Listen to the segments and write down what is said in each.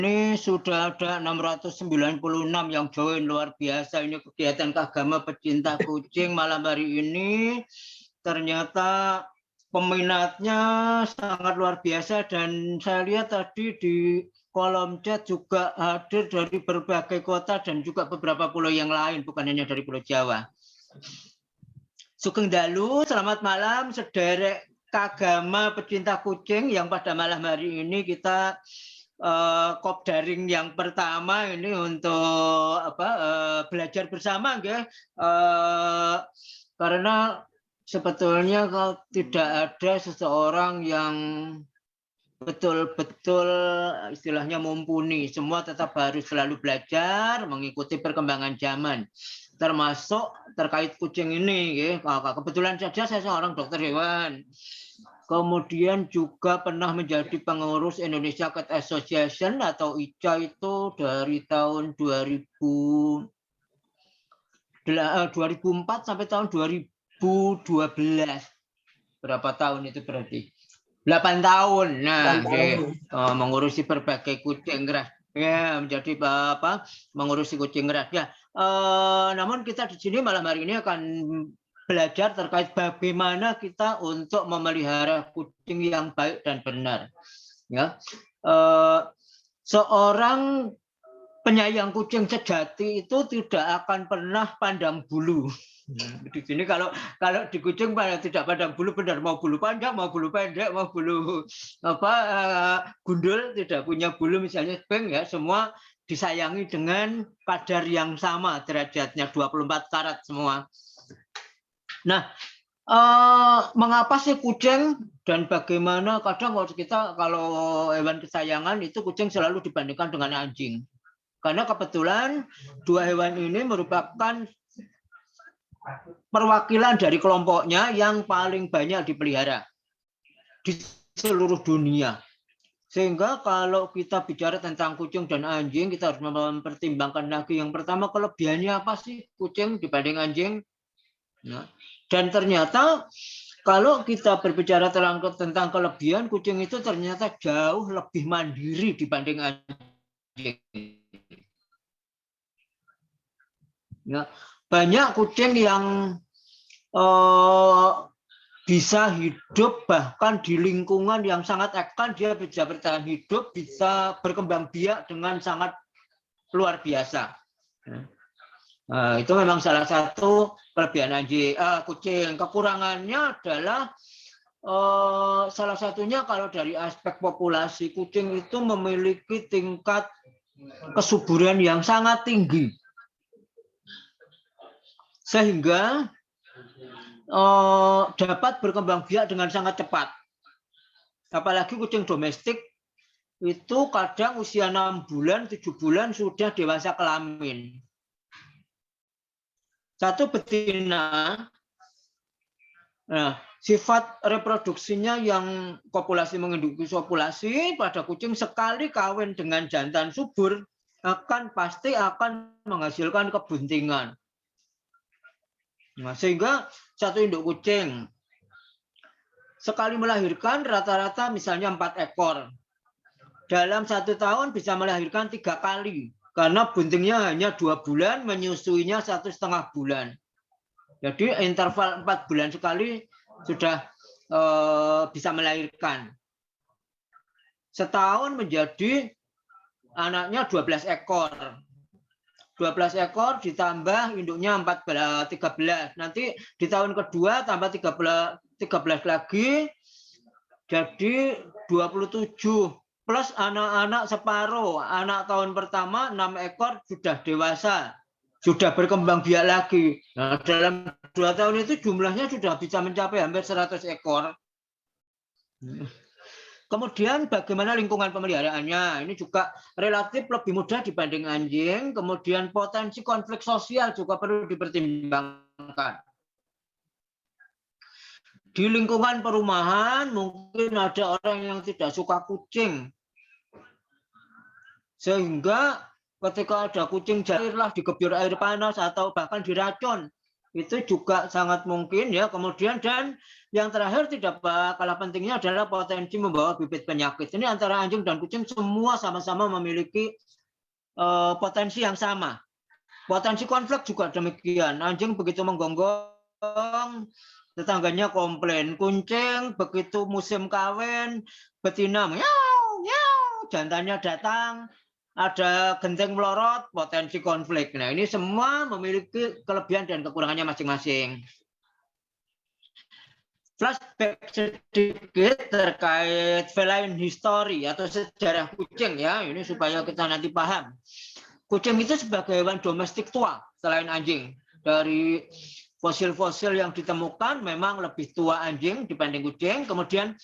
Ini sudah ada 696 yang join, luar biasa. Ini kegiatan keagama pecinta kucing malam hari ini. Ternyata peminatnya sangat luar biasa, dan saya lihat tadi di kolom chat juga hadir dari berbagai kota dan juga beberapa pulau yang lain, bukan hanya dari Pulau Jawa. Sugeng Dalu, selamat malam sederek kagama pecinta kucing yang pada malam hari ini kita kopdaring yang pertama ini untuk belajar bersama, karena sebetulnya kalau tidak ada seseorang yang betul-betul istilahnya mumpuni, semua tetap harus selalu belajar mengikuti perkembangan zaman, termasuk terkait kucing ini. Kebetulan saja saya seorang dokter hewan, kemudian juga pernah menjadi pengurus Indonesia Cat Association atau ICA itu dari tahun 2004 sampai tahun 2012. Berapa tahun itu berarti? 8 tahun. Nah, mengurusi berbagai kucing ras. Ya, menjadi mengurusi kucing ras. Ya, namun kita di sini malam hari ini akan belajar terkait bagaimana kita untuk memelihara kucing yang baik dan benar. Ya, seorang penyayang kucing sejati itu tidak akan pernah pandang bulu. Di sini kalau di kucing tidak pandang bulu, benar, mau bulu panjang, mau bulu pendek, mau bulu gundul, tidak punya bulu misalnya beng, ya, semua disayangi dengan kadar yang sama derajatnya, 24 karat semua. Nah, mengapa sih kucing dan bagaimana kadang kalau hewan kesayangan itu kucing selalu dibandingkan dengan anjing? Karena kebetulan dua hewan ini merupakan perwakilan dari kelompoknya yang paling banyak dipelihara di seluruh dunia. Sehingga kalau kita bicara tentang kucing dan anjing, kita harus mempertimbangkan lagi yang pertama, kelebihannya apa sih kucing dibanding anjing? Nah, dan ternyata kalau kita berbicara tentang kelebihan, kucing itu ternyata jauh lebih mandiri dibanding anjing. Ya, banyak kucing yang bisa hidup bahkan di lingkungan yang sangat ekstrim, dia bisa bertahan hidup, bisa berkembang biak dengan sangat luar biasa. Itu memang salah satu kelebihan kucing. Kekurangannya adalah salah satunya kalau dari aspek populasi, kucing itu memiliki tingkat kesuburan yang sangat tinggi. Sehingga dapat berkembang biak dengan sangat cepat. Apalagi kucing domestik itu kadang usia 6 bulan, 7 bulan sudah dewasa kelamin. Satu betina, nah, sifat reproduksinya yang kopulasi menginduksi populasi pada kucing, sekali kawin dengan jantan subur pasti akan menghasilkan kebuntingan. Nah, sehingga satu induk kucing sekali melahirkan rata-rata misalnya 4 ekor. Dalam 1 tahun bisa melahirkan 3 kali. Karena buntingnya hanya 2 bulan, menyusuinya 1,5 bulan. Jadi interval 4 bulan sekali sudah bisa melahirkan. Setahun menjadi anaknya 12 ekor. 12 ekor ditambah induknya 13. Nanti di tahun kedua tambah 13 lagi, jadi 27 plus anak-anak separuh. Anak tahun pertama 6 ekor sudah dewasa, sudah berkembang biak lagi. Nah, dalam 2 tahun itu jumlahnya sudah bisa mencapai hampir 100 ekor. Kemudian bagaimana lingkungan pemeliharaannya? Ini juga relatif lebih mudah dibanding anjing. Kemudian potensi konflik sosial juga perlu dipertimbangkan. Di lingkungan perumahan mungkin ada orang yang tidak suka kucing. Sehingga ketika ada kucing jahirlah digebyur air panas atau bahkan diracun. itu juga sangat mungkin ya. Kemudian dan yang terakhir tidak kalah pentingnya adalah potensi membawa bibit penyakit. Ini antara anjing dan kucing semua sama-sama memiliki potensi yang sama. Potensi konflik juga demikian. Anjing begitu menggonggong, tetangganya komplain. Kucing begitu musim kawin, betina miau, miau, jantannya datang, ada genteng melorot, potensi konflik. Nah, ini semua memiliki kelebihan dan kekurangannya masing-masing. Flashback sedikit terkait feline history atau sejarah kucing ya, ini supaya kita nanti paham. Kucing itu sebagai hewan domestik tua selain anjing. Dari fosil-fosil yang ditemukan memang lebih tua anjing dibanding kucing. Kemudian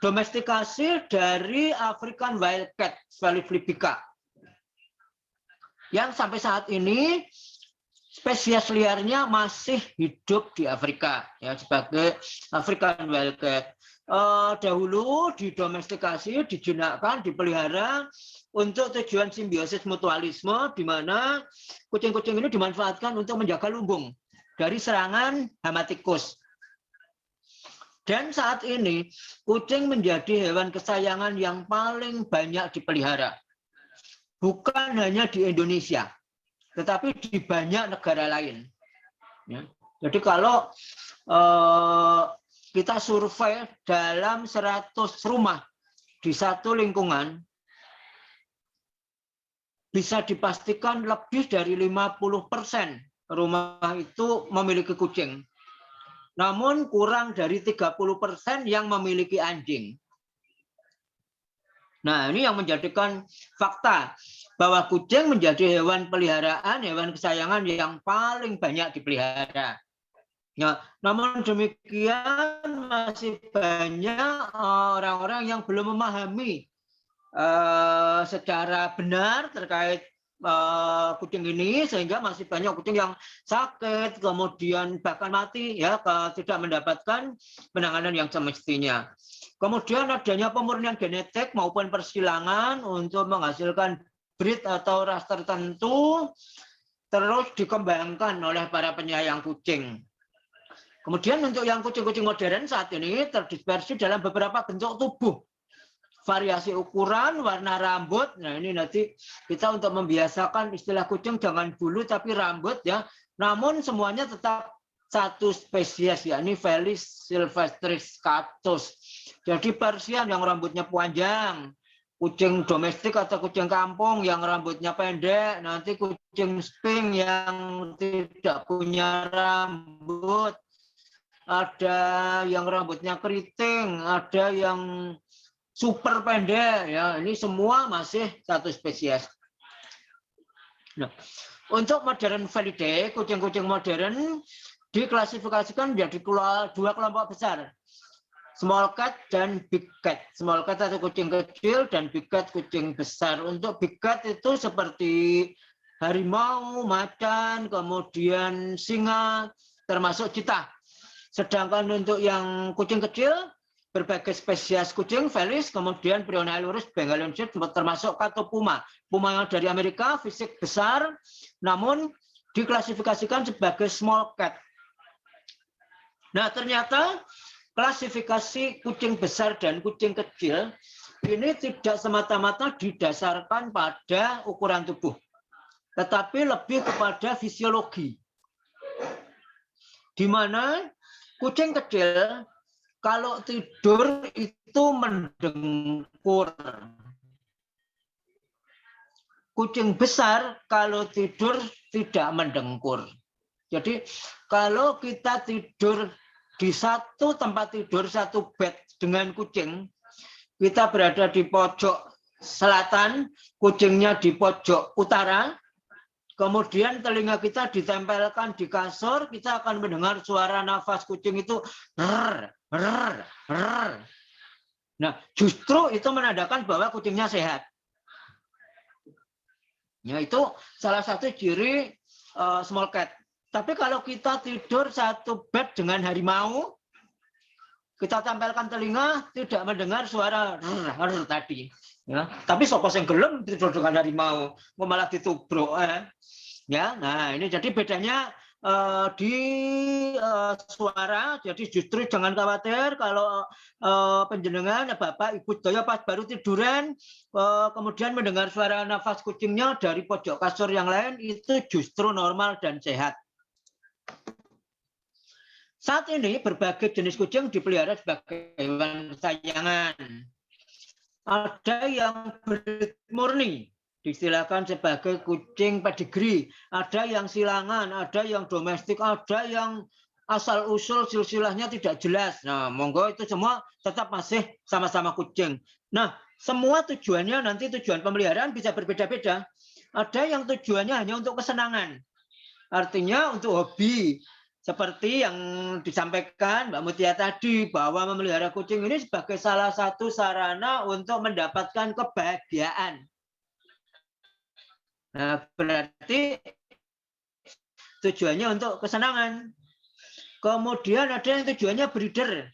domestikasi dari African wildcat, Felis libica, yang sampai saat ini spesies liarnya masih hidup di Afrika ya sebagai African wildcat. Dahulu didomestikasi, dijinakkan, dipelihara untuk tujuan simbiosis mutualisme, di mana kucing-kucing ini dimanfaatkan untuk menjaga lumbung dari serangan hama tikus. Dan saat ini kucing menjadi hewan kesayangan yang paling banyak dipelihara. Bukan hanya di Indonesia, tetapi di banyak negara lain. Ya. Jadi kalau kita survei dalam 100 rumah di satu lingkungan, bisa dipastikan lebih dari 50% rumah itu memiliki kucing. Namun kurang dari 30% yang memiliki anjing. Nah, ini yang menjadikan fakta bahwa kucing menjadi hewan peliharaan, hewan kesayangan yang paling banyak dipelihara. Nah, namun demikian masih banyak orang-orang yang belum memahami secara benar terkait kucing ini, sehingga masih banyak kucing yang sakit, kemudian bahkan mati ya, tidak mendapatkan penanganan yang semestinya. Kemudian adanya pemurnian genetik maupun persilangan untuk menghasilkan breed atau ras tertentu terus dikembangkan oleh para penyayang kucing. Kemudian untuk yang kucing-kucing modern saat ini terdispersi dalam beberapa bentuk tubuh, variasi ukuran, warna rambut. Nah, ini nanti kita untuk membiasakan istilah kucing jangan bulu tapi rambut ya. Namun semuanya tetap satu spesies, yakni Felis silvestris catus. Jadi Persian yang rambutnya panjang, kucing domestik atau kucing kampung yang rambutnya pendek, nanti kucing sphinx yang tidak punya rambut, ada yang rambutnya keriting, ada yang super pendek ya, ini semua masih satu spesies. Nah, untuk modern Felidae, kucing-kucing modern diklasifikasikan menjadi dua kelompok besar, small cat dan big cat. Small cat atau kucing kecil dan big cat kucing besar. Untuk big cat itu seperti harimau, macan, kemudian singa, termasuk cheetah. Sedangkan untuk yang kucing kecil, berbagai spesies kucing, Felis, kemudian Brionnailurus bengalensis, termasuk Kato Puma. Puma yang dari Amerika, fisik besar, namun diklasifikasikan sebagai small cat. Nah, ternyata klasifikasi kucing besar dan kucing kecil ini tidak semata-mata didasarkan pada ukuran tubuh, tetapi lebih kepada fisiologi. Di mana kucing kecil kalau tidur itu mendengkur. Kucing besar kalau tidur tidak mendengkur. Jadi kalau kita tidur di satu tempat tidur, satu bed dengan kucing, kita berada di pojok selatan, kucingnya di pojok utara, kemudian telinga kita ditempelkan di kasur, kita akan mendengar suara nafas kucing itu. Nah, justru itu menandakan bahwa kucingnya sehat. Ya, itu salah satu ciri small cat. Tapi kalau kita tidur satu bed dengan harimau, kita tempelkan telinga, tidak mendengar suara tadi. Ya, tapi sopo sing gelem tidur dengan harimau, malah ditubruk. Ya, nah ini jadi bedanya di suara. Jadi justru jangan khawatir kalau penjenengan Bapak Ibu Daya pas baru tiduran kemudian mendengar suara nafas kucingnya dari pojok kasur yang lain, itu justru normal dan sehat. Saat ini berbagai jenis kucing dipelihara sebagai hewan kesayangan. Ada yang breed murni, disilakan sebagai kucing pedigree. Ada yang silangan, ada yang domestik, ada yang asal-usul silsilahnya tidak jelas. Nah, monggo itu semua tetap masih sama-sama kucing. Nah, semua tujuannya nanti tujuan pemeliharaan bisa berbeda-beda. Ada yang tujuannya hanya untuk kesenangan. Artinya untuk hobi. Seperti yang disampaikan Mbak Mutia tadi, bahwa memelihara kucing ini sebagai salah satu sarana untuk mendapatkan kebahagiaan. Nah, berarti tujuannya untuk kesenangan. Kemudian ada yang tujuannya breeder.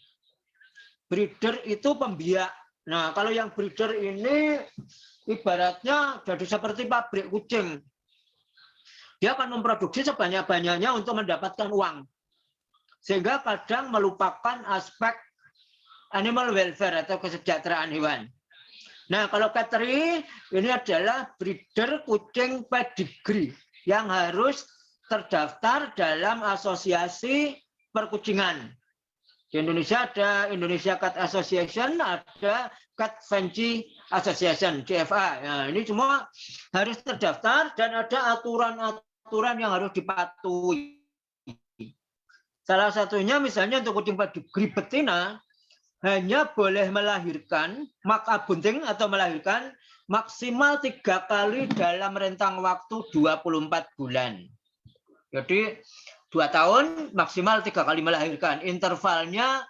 Breeder itu pembiak. Nah, kalau yang breeder ini ibaratnya jadi seperti pabrik kucing. Dia akan memproduksi sebanyak-banyaknya untuk mendapatkan uang. Sehingga kadang melupakan aspek animal welfare atau kesejahteraan hewan. Nah, kalau cattery ini adalah breeder kucing pedigree yang harus terdaftar dalam asosiasi perkucingan. Di Indonesia ada Indonesia Cat Association, ada Cat Fancy Association, CFA. Nah, ini semua harus terdaftar dan ada aturan yang harus dipatuhi. Salah satunya misalnya untuk kucing pedigree betina hanya boleh melahirkan bunting atau melahirkan maksimal 3 kali dalam rentang waktu 24 bulan. Jadi 2 tahun maksimal 3 kali melahirkan. Intervalnya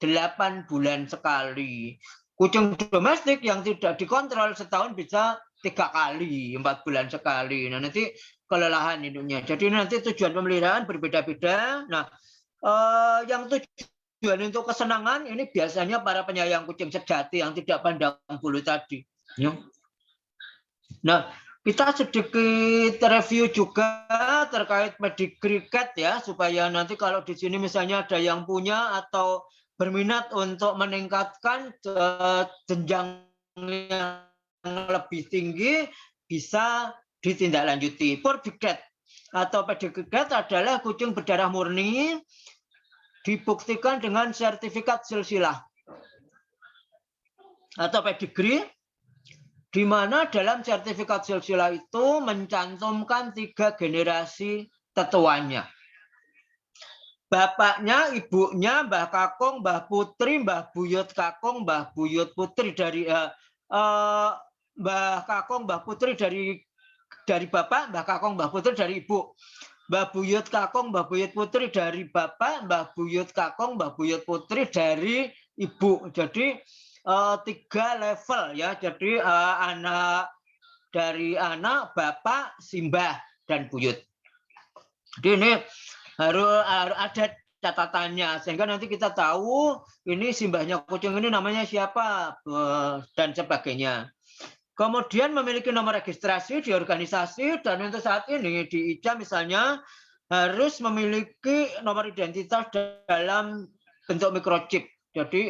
8 bulan sekali. Kucing domestik yang tidak dikontrol setahun bisa 3 kali, 4 bulan sekali. Nah, nanti kelelahan hidupnya. Jadi nanti tujuan pemeliharaan berbeda-beda. Nah, yang tujuan untuk kesenangan ini biasanya para penyayang kucing sejati yang tidak pandang bulu tadi. Nah, kita sedikit review juga terkait pedigree cat ya, supaya nanti kalau di sini misalnya ada yang punya atau berminat untuk meningkatkan jenjang yang lebih tinggi bisa ditindaklanjuti. Pure cat atau pedigree cat adalah kucing berdarah murni dibuktikan dengan sertifikat silsilah atau pedigree, di mana dalam sertifikat silsilah itu mencantumkan 3 generasi tetuanya. Bapaknya, ibunya, Mbah Kakung, Mbah Putri, Mbah Buyut Kakung, Mbah Buyut Putri dari Mbah Kakung, Mbah Putri dari bapak, Mbah Kakung, Mbah Putri dari ibu. Mbah Buyut Kakung, Mbah Buyut Putri dari bapak, Mbah Buyut Kakung, Mbah Buyut Putri dari ibu. Jadi 3 level ya. Jadi anak dari anak, bapak, simbah dan buyut. Jadi ini harus ada catatannya sehingga nanti kita tahu ini simbahnya kucing ini namanya siapa dan sebagainya. Kemudian memiliki nomor registrasi di organisasi, dan untuk saat ini di ICA misalnya harus memiliki nomor identitas dalam bentuk microchip. Jadi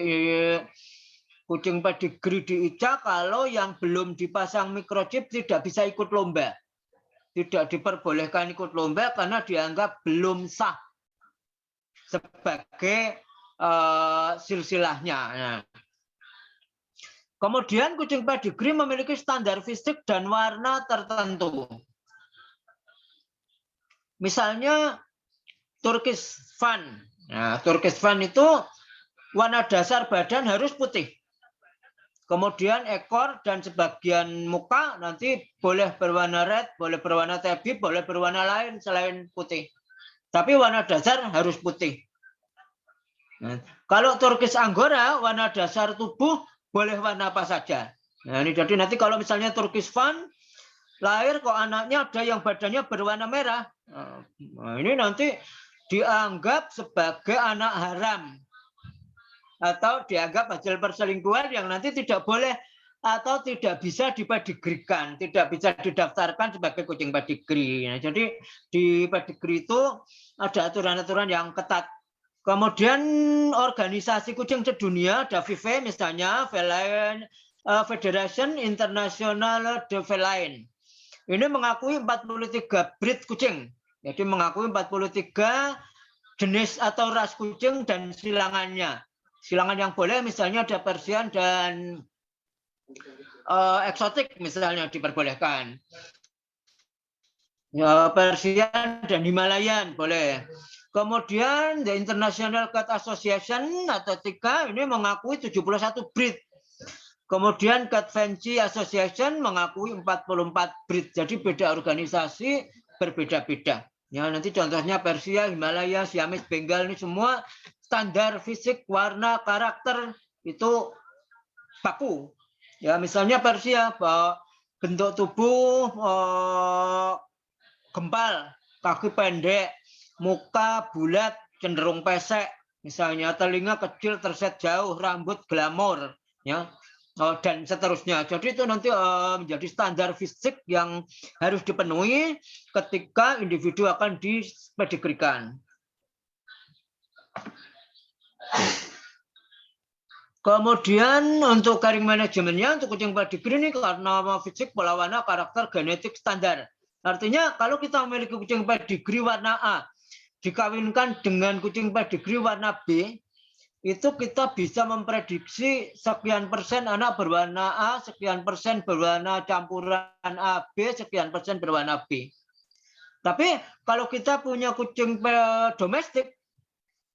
kucing pedigree di ICA kalau yang belum dipasang microchip tidak bisa ikut lomba. Tidak diperbolehkan ikut lomba karena dianggap belum sah sebagai silsilahnya. Nah. Kemudian kucing pedigree memiliki standar fisik dan warna tertentu. Misalnya Turkish Fan. Nah, Turkish Fan itu warna dasar badan harus putih. Kemudian ekor dan sebagian muka nanti boleh berwarna red, boleh berwarna tabby, boleh berwarna lain selain putih. Tapi warna dasar harus putih. Nah, kalau Turkish Angora, warna dasar tubuh boleh warna apa saja. Nah, ini jadi nanti kalau misalnya Turkish Fan lahir kok anaknya ada yang badannya berwarna merah. Nah, ini nanti dianggap sebagai anak haram. Atau dianggap hasil perselingkuhan yang nanti tidak boleh atau tidak bisa dipedigrikan, tidak bisa didaftarkan sebagai kucing pedigri. Nah, jadi di pedigri itu ada aturan-aturan yang ketat. Kemudian organisasi kucing sedunia, ada FIVE misalnya, Feline Federation International de Feline. Ini mengakui 43 breed kucing. Jadi mengakui 43 jenis atau ras kucing dan silangannya. Silangan yang boleh misalnya ada Persian dan eksotik misalnya diperbolehkan. Ya, Persian dan Himalayan boleh. Kemudian The International Cat Association atau TICA ini mengakui 71 breed. Kemudian Cat Fancy Association mengakui 44 breed. Jadi beda organisasi, berbeda-beda. Ya, nanti contohnya Persia, Himalaya, Siamese, Bengal ini semua standar fisik, warna, karakter itu baku. Ya, misalnya Persia, bentuk tubuh gempal, kaki pendek, muka bulat, cenderung pesek, misalnya telinga kecil, terset jauh, rambut glamor, ya. Dan seterusnya. Jadi itu nanti menjadi standar fisik yang harus dipenuhi ketika individu akan dipedigrikan. Kemudian untuk caring manajemennya, untuk kucing pedigri ini karena fisik, pola warna, karakter, genetik standar. Artinya kalau kita memiliki kucing pedigri warna A, dikawinkan dengan kucing pedigri warna B, itu kita bisa memprediksi sekian persen anak berwarna A, sekian persen berwarna campuran AB, sekian persen berwarna B. Tapi kalau kita punya kucing domestik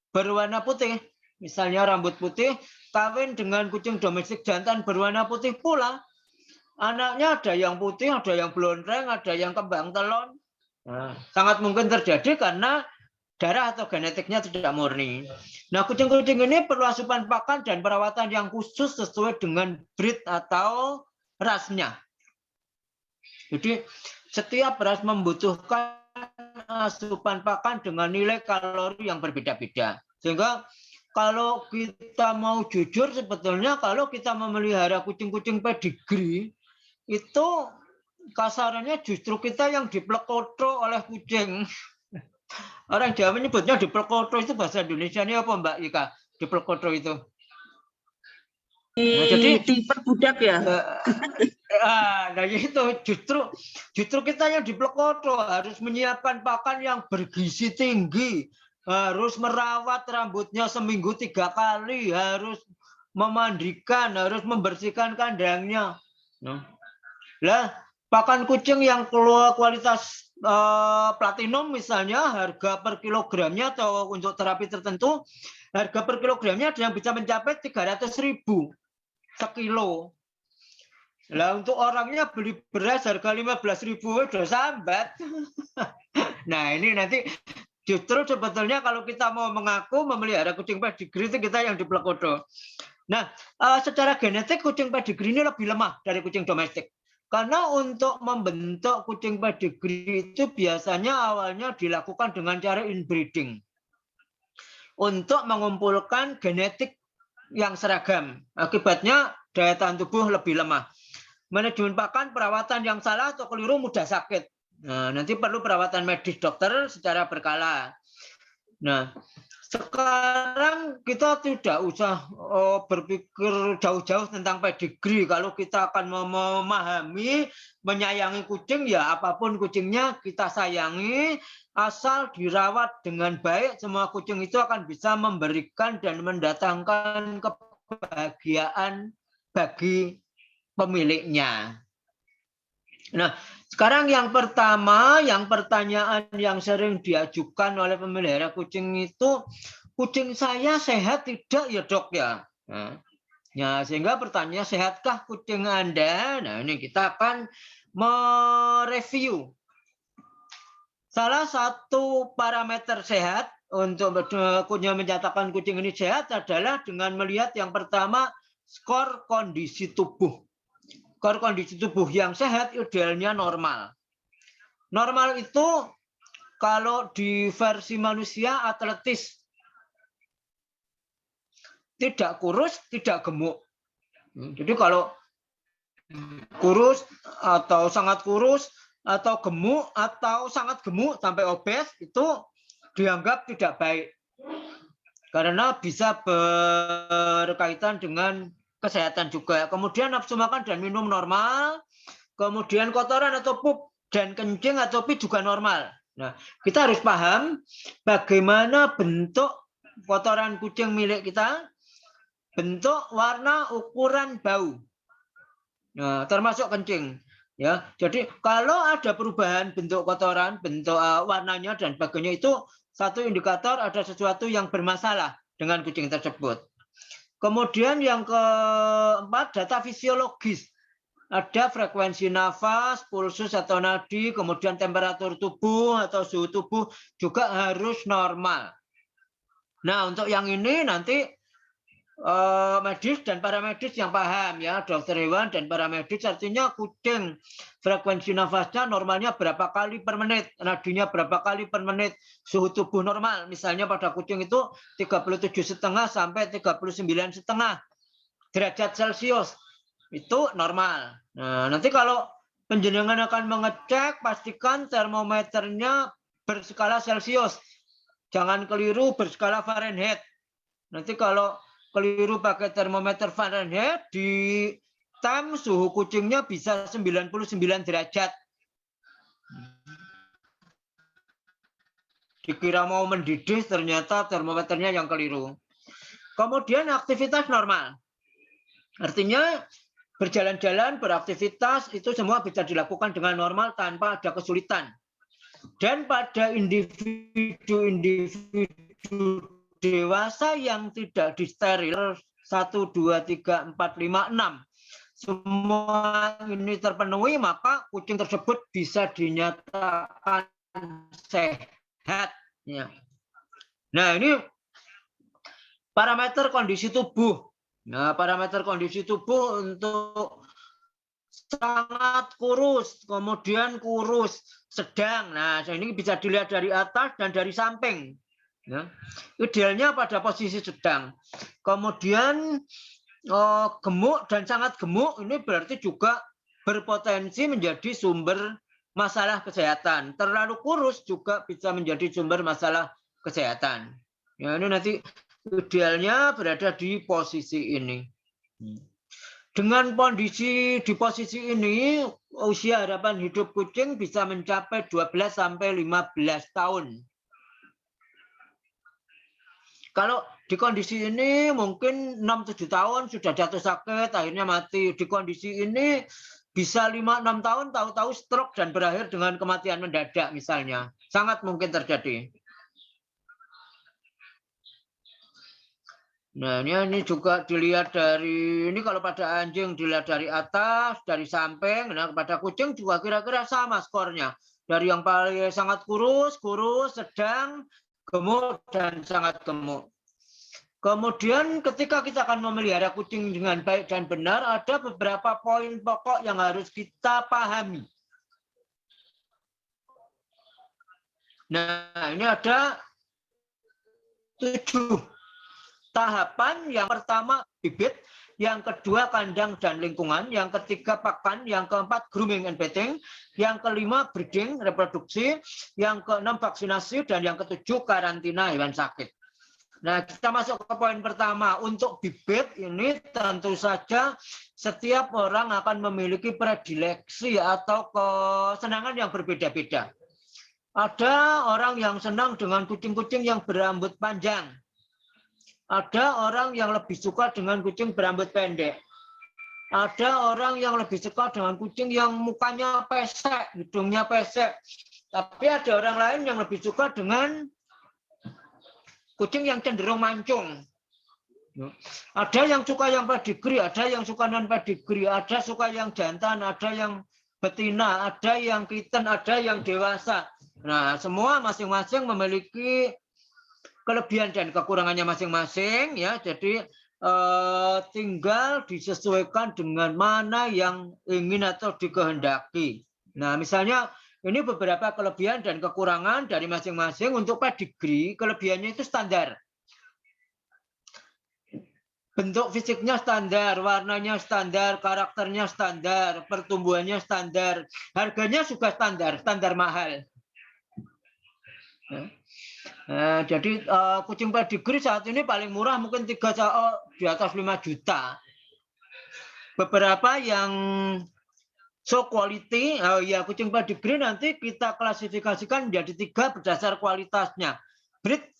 berwarna putih, misalnya rambut putih, kawin dengan kucing domestik jantan berwarna putih pula, anaknya ada yang putih, ada yang blonreng, ada yang kembang telon. Nah, sangat mungkin terjadi karena darah atau genetiknya tidak murni. Nah, kucing-kucing ini perlu asupan pakan dan perawatan yang khusus sesuai dengan breed atau rasnya. Jadi setiap ras membutuhkan asupan pakan dengan nilai kalori yang berbeda-beda. Sehingga kalau kita mau jujur sebetulnya kalau kita memelihara kucing-kucing pedigri itu kasarannya justru kita yang diplekoto oleh kucing. Orang Jawa menyebutnya diplekoto, itu bahasa Indonesianya apa Mbak Ika? Diplekoto itu. Nah, jadi diperbudak ya. Nah itu justru kita yang diplekoto harus menyiapkan pakan yang bergizi tinggi, harus merawat rambutnya seminggu 3 kali, harus memandikan, harus membersihkan kandangnya. Lah, pakan kucing yang kualitas platinum misalnya harga per kilogramnya atau untuk terapi tertentu harga per kilogramnya ada yang bisa mencapai 300.000 sekilo. Lah untuk orangnya beli beras harga 15.000 udah sambat. Nah ini nanti justru sebetulnya kalau kita mau mengaku memelihara kucing pedigri itu kita yang diplekoto. Nah secara genetik kucing pedigri ini lebih lemah dari kucing domestik. Karena untuk membentuk kucing pedigri itu biasanya awalnya dilakukan dengan cara inbreeding. Untuk mengumpulkan genetik yang seragam. Akibatnya daya tahan tubuh lebih lemah. Manajemen pakan, perawatan yang salah atau keliru mudah sakit. Nah, nanti perlu perawatan medis dokter secara berkala. Nah, sekarang kita tidak usah berpikir jauh-jauh tentang pedigree. Kalau kita akan memahami, menyayangi kucing, ya apapun kucingnya kita sayangi, asal dirawat dengan baik, semua kucing itu akan bisa memberikan dan mendatangkan kebahagiaan bagi pemiliknya. Nah, sekarang yang pertama, yang pertanyaan yang sering diajukan oleh pemelihara kucing itu, kucing saya sehat tidak ya dok ya? Nah, ya sehingga pertanyaan sehatkah kucing Anda? Nah ini kita akan mereview. Salah satu parameter sehat untuk menyatakan kucing ini sehat adalah dengan melihat yang pertama skor kondisi tubuh. Skor kondisi tubuh yang sehat idealnya normal. Normal itu kalau di versi manusia atletis. Tidak kurus, tidak gemuk. Jadi kalau kurus atau sangat kurus atau gemuk atau sangat gemuk sampai obes, itu dianggap tidak baik karena bisa berkaitan dengan kesehatan juga. Kemudian nafsu makan dan minum normal, kemudian kotoran atau pup dan kencing atau pi juga normal. Nah, kita harus paham bagaimana bentuk kotoran kucing milik kita, bentuk, warna, ukuran, bau. Nah, termasuk kencing. Ya, jadi kalau ada perubahan bentuk kotoran, bentuk warnanya dan sebagainya, itu satu indikator ada sesuatu yang bermasalah dengan kucing tersebut. Kemudian yang keempat, data fisiologis. Ada frekuensi nafas, pulsus atau nadi, kemudian temperatur tubuh atau suhu tubuh juga harus normal. Nah, untuk yang ini nanti medis dan paramedis yang paham ya, dokter hewan dan paramedis. Artinya kucing frekuensi nafasnya normalnya berapa kali per menit, nadinya berapa kali per menit, suhu tubuh normal. Misalnya pada kucing itu 37,5 sampai 39,5 derajat Celcius. Itu normal. Nah, nanti kalau penjenengan akan mengecek, pastikan termometernya berskala Celcius. Jangan keliru berskala Fahrenheit. Nanti kalau keliru pakai termometer Fahrenheit, di tem suhu kucingnya bisa 99 derajat. Dikira mau mendidih, ternyata termometernya yang keliru. Kemudian aktivitas normal. Artinya berjalan-jalan, beraktivitas, itu semua bisa dilakukan dengan normal tanpa ada kesulitan. Dan pada individu-individu dewasa yang tidak disteril 1, 2, 3, 4, 5, 6 semua ini terpenuhi, maka kucing tersebut bisa dinyatakan sehat. Nah, ini parameter kondisi tubuh. Nah, parameter kondisi tubuh untuk sangat kurus, kemudian kurus, sedang. Nah, ini bisa dilihat dari atas dan dari samping. Ya. Idealnya pada posisi sedang. Kemudian gemuk dan sangat gemuk ini berarti juga berpotensi menjadi sumber masalah kesehatan. Terlalu kurus juga bisa menjadi sumber masalah kesehatan. Ya, ini nanti idealnya berada di posisi ini. Dengan kondisi di posisi ini, usia harapan hidup kucing bisa mencapai 12 sampai 15 tahun. Kalau di kondisi ini mungkin 6-7 tahun sudah jatuh sakit, akhirnya mati. Di kondisi ini bisa 5-6 tahun tahu-tahu stroke dan berakhir dengan kematian mendadak misalnya. Sangat mungkin terjadi. Nah, ini juga dilihat dari, ini kalau pada anjing dilihat dari atas, dari samping. Nah, pada kucing juga kira-kira sama skornya. Dari yang paling sangat kurus, sedang, gemuk, dan sangat gemuk. Kemudian ketika kita akan memelihara kucing dengan baik dan benar, ada beberapa poin pokok yang harus kita pahami. Nah, ini ada 7 tahapan. Yang pertama bibit, yang kedua kandang dan lingkungan, yang ketiga pakan, yang keempat grooming and bedding, yang kelima breeding, reproduksi, yang keenam vaksinasi, dan yang ketujuh karantina hewan sakit. Nah, kita masuk ke poin pertama. Untuk bibit ini tentu saja setiap orang akan memiliki predileksi atau kesenangan yang berbeda-beda. Ada orang yang senang dengan kucing-kucing yang berambut panjang. Ada orang yang lebih suka dengan kucing berambut pendek. Ada orang yang lebih suka dengan kucing yang mukanya pesek, hidungnya pesek. Tapi ada orang lain yang lebih suka dengan kucing yang cenderung mancung. Ada yang suka yang pedigree, ada yang suka non pedigree, ada suka yang jantan, ada yang betina, ada yang kitten, ada yang dewasa. Nah, semua masing-masing memiliki kelebihan dan kekurangannya masing-masing, ya. Jadi tinggal disesuaikan dengan mana yang ingin atau dikehendaki. Nah, misalnya ini beberapa kelebihan dan kekurangan dari masing-masing. Untuk pedigree, kelebihannya itu standar. bentuk fisiknya standar, warnanya standar, karakternya standar, pertumbuhannya standar, harganya juga standar, standar mahal. Nah, jadi kucing pedigree saat ini paling murah mungkin di atas 5 juta. Beberapa yang so quality, ya kucing pedigree nanti kita klasifikasikan menjadi 3 berdasar kualitasnya. Breed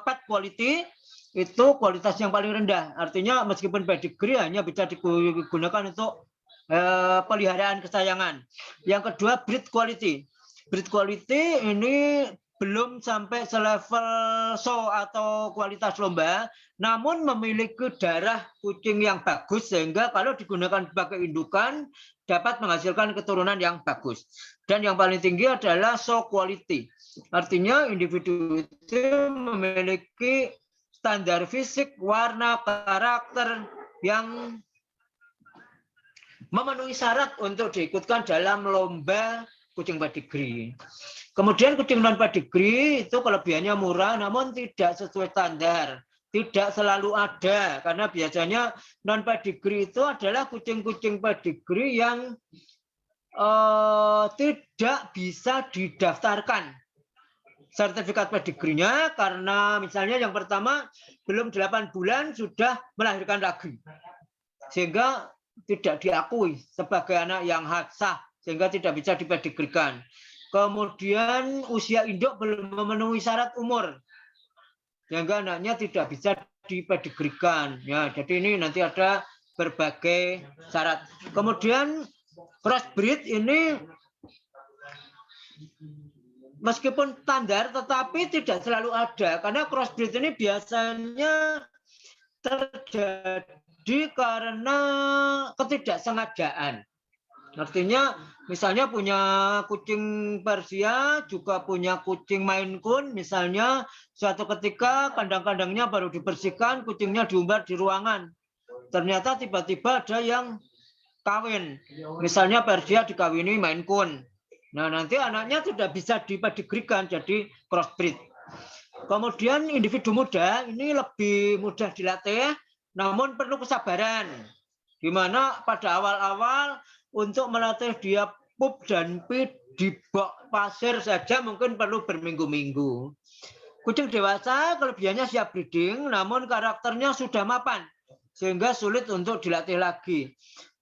pet quality itu kualitas yang paling rendah. Artinya meskipun pedigree hanya bisa digunakan untuk peliharaan kesayangan. Yang kedua breed quality. Breed quality ini belum sampai selevel show atau kualitas lomba, namun memiliki darah kucing yang bagus sehingga kalau digunakan sebagai indukan dapat menghasilkan keturunan yang bagus. Dan yang paling tinggi adalah show quality. Artinya individu itu memiliki standar fisik, warna, karakter yang memenuhi syarat untuk diikutkan dalam lomba kucing pedigree. Kemudian kucing non pedigree itu kelebihannya murah namun tidak sesuai standar. Tidak selalu ada karena biasanya non pedigree itu adalah kucing-kucing pedigree yang tidak bisa didaftarkan sertifikat pedigree-nya karena misalnya yang pertama belum 8 bulan sudah melahirkan lagi. Sehingga tidak diakui sebagai anak yang sah sehingga tidak bisa dipedigree-kan. Kemudian usia induk belum memenuhi syarat umur, sehingga anaknya tidak bisa dipedigree-kan. Ya, jadi ini nanti ada berbagai syarat. Kemudian crossbreed ini meskipun standar, tetapi tidak selalu ada karena crossbreed ini biasanya terjadi karena ketidaksengajaan. Artinya misalnya punya kucing Persia juga punya kucing Maine Coon, misalnya suatu ketika kandang-kandangnya baru dibersihkan, kucingnya diumbar di ruangan. Ternyata tiba-tiba ada yang kawin. Misalnya Persia dikawini Maine Coon. Nah, nanti anaknya sudah bisa dipedigree-kan jadi crossbreed. Kemudian individu muda ini lebih mudah dilatih, namun perlu kesabaran. Di mana pada awal-awal untuk melatih dia pup dan pee di bak pasir saja mungkin perlu berminggu-minggu. Kucing dewasa kelebihannya siap breeding, namun karakternya sudah mapan, sehingga sulit untuk dilatih lagi.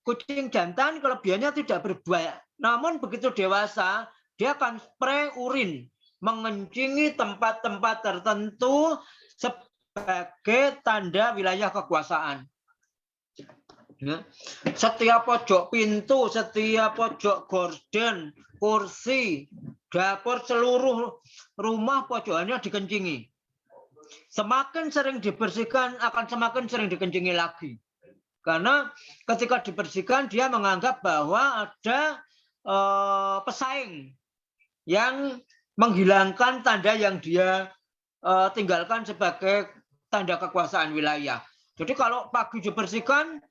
Kucing jantan kelebihannya tidak berbuaya, namun begitu dewasa, dia akan spray urin, mengencingi tempat-tempat tertentu sebagai tanda wilayah kekuasaan. Ya. Setiap pojok pintu, setiap pojok gorden, kursi, dapur, seluruh rumah pojokannya dikencingi. Semakin sering dibersihkan akan semakin sering dikencingi lagi. Karena ketika dibersihkan dia menganggap bahwa ada pesaing yang menghilangkan tanda yang dia tinggalkan sebagai tanda kekuasaan wilayah. Jadi kalau pagi dibersihkan,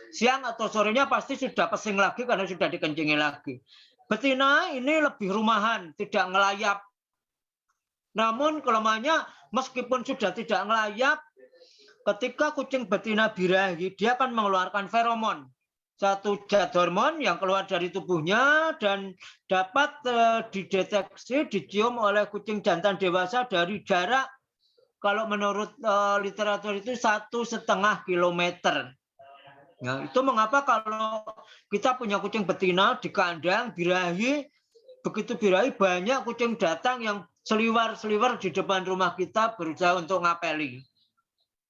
siang atau sorenya pasti sudah pesing lagi karena sudah dikencingi lagi. Betina ini lebih rumahan, tidak ngelayap. Namun kelemahannya meskipun sudah tidak ngelayap, ketika kucing betina birahi, dia akan mengeluarkan feromon. Satu zat hormon yang keluar dari tubuhnya dan dapat dideteksi, dicium oleh kucing jantan dewasa dari jarak, kalau menurut literatur itu 1,5 kilometer. Nah, itu mengapa kalau kita punya kucing betina di kandang birahi, begitu birahi banyak kucing datang yang seliwar-seliwar di depan rumah kita berusaha untuk ngapeli.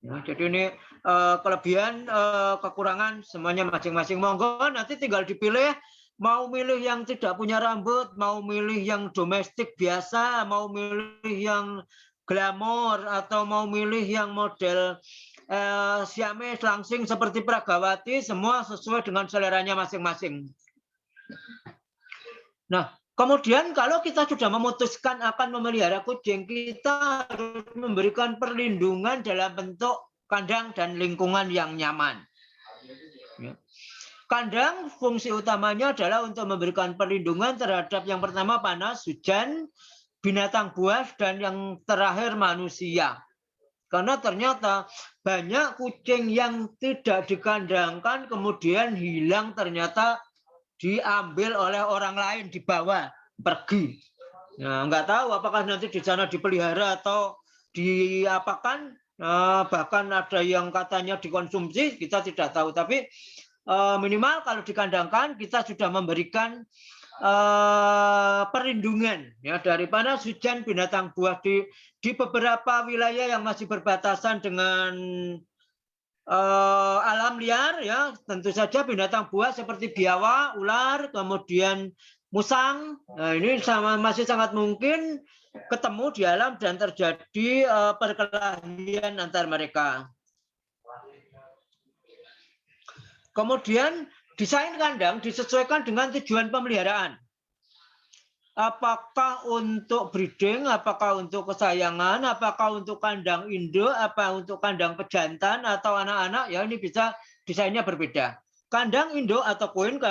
Nah, jadi ini kelebihan, kekurangan semuanya masing-masing. Monggo nanti tinggal dipilih, mau milih yang tidak punya rambut, mau milih yang domestik biasa, mau milih yang glamor, atau mau milih yang model Siamese langsing seperti Pragawati, semua sesuai dengan seleranya masing-masing. Nah, kemudian kalau kita sudah memutuskan akan memelihara kucing, kita harus memberikan perlindungan dalam bentuk kandang dan lingkungan yang nyaman. Kandang fungsi utamanya adalah untuk memberikan perlindungan terhadap yang pertama panas, hujan, binatang buas, dan yang terakhir manusia. Karena ternyata banyak kucing yang tidak dikandangkan kemudian hilang, ternyata diambil oleh orang lain, dibawa pergi. Nah, nggak tahu apakah nanti di sana dipelihara atau diapakan. Bahkan ada yang katanya dikonsumsi, kita tidak tahu. Tapi minimal kalau dikandangkan kita sudah memberikan perlindungan ya daripada hujan binatang buah di beberapa wilayah yang masih berbatasan dengan alam liar ya, tentu saja binatang buas seperti biawak, ular, kemudian musang. Nah, ini masih sangat mungkin ketemu di alam dan terjadi perkelahian antar mereka. Kemudian desain kandang disesuaikan dengan tujuan pemeliharaan. Apakah untuk breeding, apakah untuk kesayangan, apakah untuk kandang induk, apa untuk kandang pejantan atau anak-anak, ya ini bisa desainnya berbeda. Kandang induk atau koin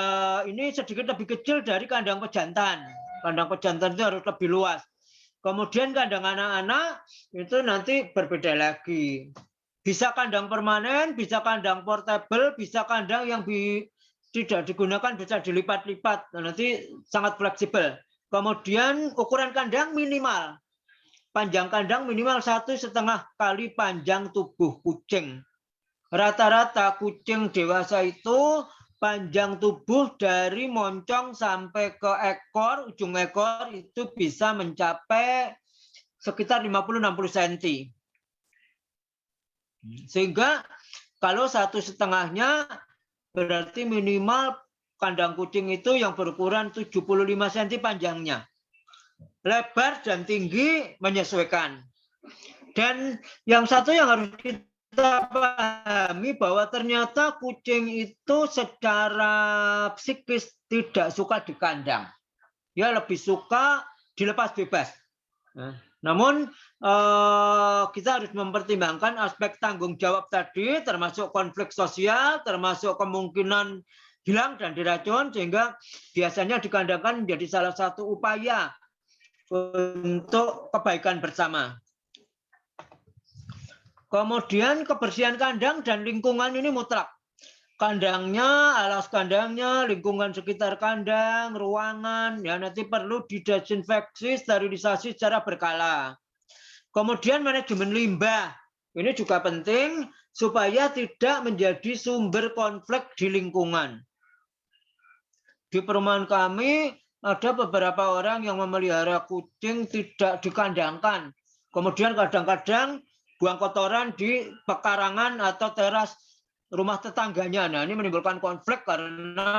ini sedikit lebih kecil dari kandang pejantan. Kandang pejantan itu harus lebih luas. Kemudian kandang anak-anak itu nanti berbeda lagi. Bisa kandang permanen, bisa kandang portable, bisa kandang yang tidak digunakan, bisa dilipat-lipat. Nanti sangat fleksibel. Kemudian ukuran kandang minimal. Panjang kandang minimal 1,5 kali panjang tubuh kucing. Rata-rata kucing dewasa itu panjang tubuh dari moncong sampai ke ekor, ujung ekor itu bisa mencapai sekitar 50-60 cm. Sehingga kalau 1,5-nya berarti minimal kandang kucing itu yang berukuran 75 cm panjangnya. Lebar dan tinggi menyesuaikan. Dan yang satu yang harus kita pahami bahwa ternyata kucing itu secara psikis tidak suka di kandang. Dia lebih suka dilepas bebas. Namun kita harus mempertimbangkan aspek tanggung jawab tadi, termasuk konflik sosial, termasuk kemungkinan hilang dan diracun, sehingga biasanya dikandangkan menjadi salah satu upaya untuk kebaikan bersama. Kemudian kebersihan kandang dan lingkungan ini mutlak. Kandangnya, alas kandangnya, lingkungan sekitar kandang, ruangan, ya nanti perlu didesinfeksi, sterilisasi secara berkala. Kemudian manajemen limbah, ini juga penting supaya tidak menjadi sumber konflik di lingkungan. Di perumahan kami ada beberapa orang yang memelihara kucing tidak dikandangkan. Kemudian kadang-kadang buang kotoran di pekarangan atau teras rumah tetangganya. Nah, ini menimbulkan konflik karena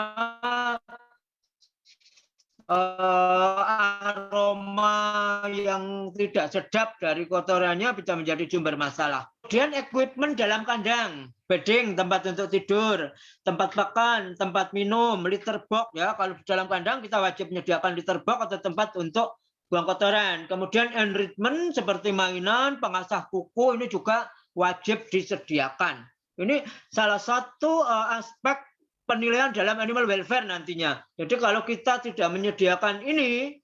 aroma yang tidak sedap dari kotorannya bisa menjadi sumber masalah. Kemudian equipment dalam kandang, bedding, tempat untuk tidur, tempat makan, tempat minum, litter box ya. Kalau di dalam kandang kita wajib menyediakan litter box atau tempat untuk buang kotoran. Kemudian enrichment seperti mainan, pengasah kuku ini juga wajib disediakan. Ini salah satu aspek penilaian dalam animal welfare nantinya. Jadi kalau kita tidak menyediakan ini,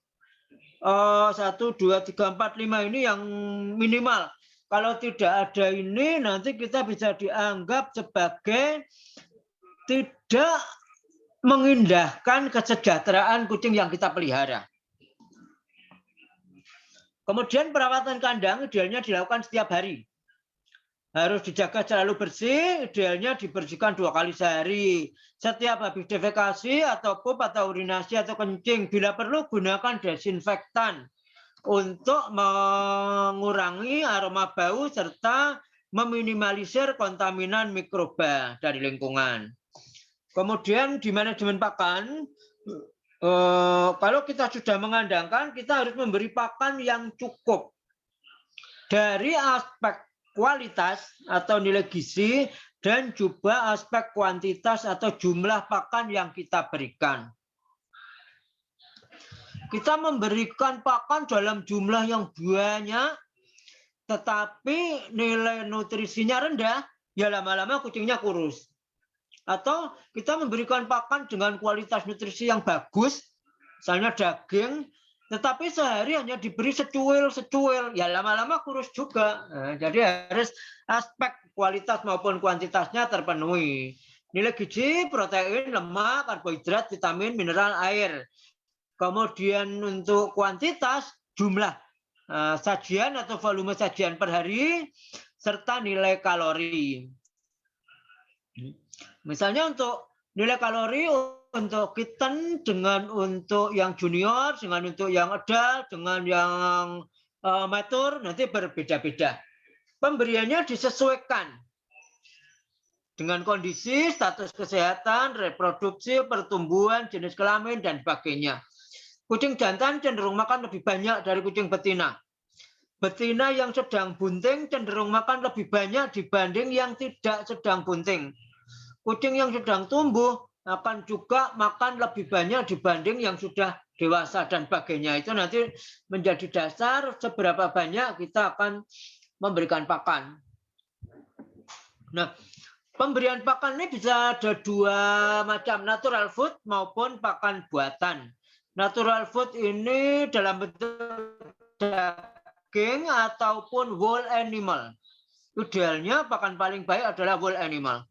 1, 2, 3, 4, 5 ini yang minimal. Kalau tidak ada ini, nanti kita bisa dianggap sebagai tidak mengindahkan kesejahteraan kucing yang kita pelihara. Kemudian perawatan kandang idealnya dilakukan setiap hari. Harus dijaga selalu bersih, idealnya dibersihkan 2 kali sehari. Setiap habis defekasi atau pup atau urinasi atau kencing, bila perlu gunakan desinfektan untuk mengurangi aroma bau serta meminimalisir kontaminan mikroba dari lingkungan. Kemudian di manajemen pakan, kalau kita sudah mengandangkan, kita harus memberi pakan yang cukup. Dari aspek kualitas atau nilai gizi dan juga aspek kuantitas atau jumlah pakan yang kita berikan. Kita memberikan pakan dalam jumlah yang banyak, tetapi nilai nutrisinya rendah, ya lama-lama kucingnya kurus. Atau kita memberikan pakan dengan kualitas nutrisi yang bagus, misalnya daging, Tetapi sehari hanya diberi secuil, ya lama-lama kurus juga. Nah, jadi harus aspek kualitas maupun kuantitasnya terpenuhi. Nilai gizi, protein, lemak, karbohidrat, vitamin, mineral, air. Kemudian untuk kuantitas, jumlah sajian atau volume sajian per hari, serta nilai kalori. Misalnya untuk nilai kalori untuk kitten dengan untuk yang junior, dengan untuk yang adult, dengan yang mature nanti berbeda-beda. Pemberiannya disesuaikan dengan kondisi, status kesehatan, reproduksi, pertumbuhan, jenis kelamin, dan sebagainya. Kucing jantan cenderung makan lebih banyak dari kucing betina. Betina yang sedang bunting cenderung makan lebih banyak dibanding yang tidak sedang bunting. Kucing yang sedang tumbuh akan juga makan lebih banyak dibanding yang sudah dewasa dan sebagainya. Itu nanti menjadi dasar seberapa banyak kita akan memberikan pakan. Nah, pemberian pakan ini bisa ada dua macam, natural food maupun pakan buatan. Natural food ini dalam bentuk daging ataupun whole animal. Idealnya pakan paling baik adalah whole animal.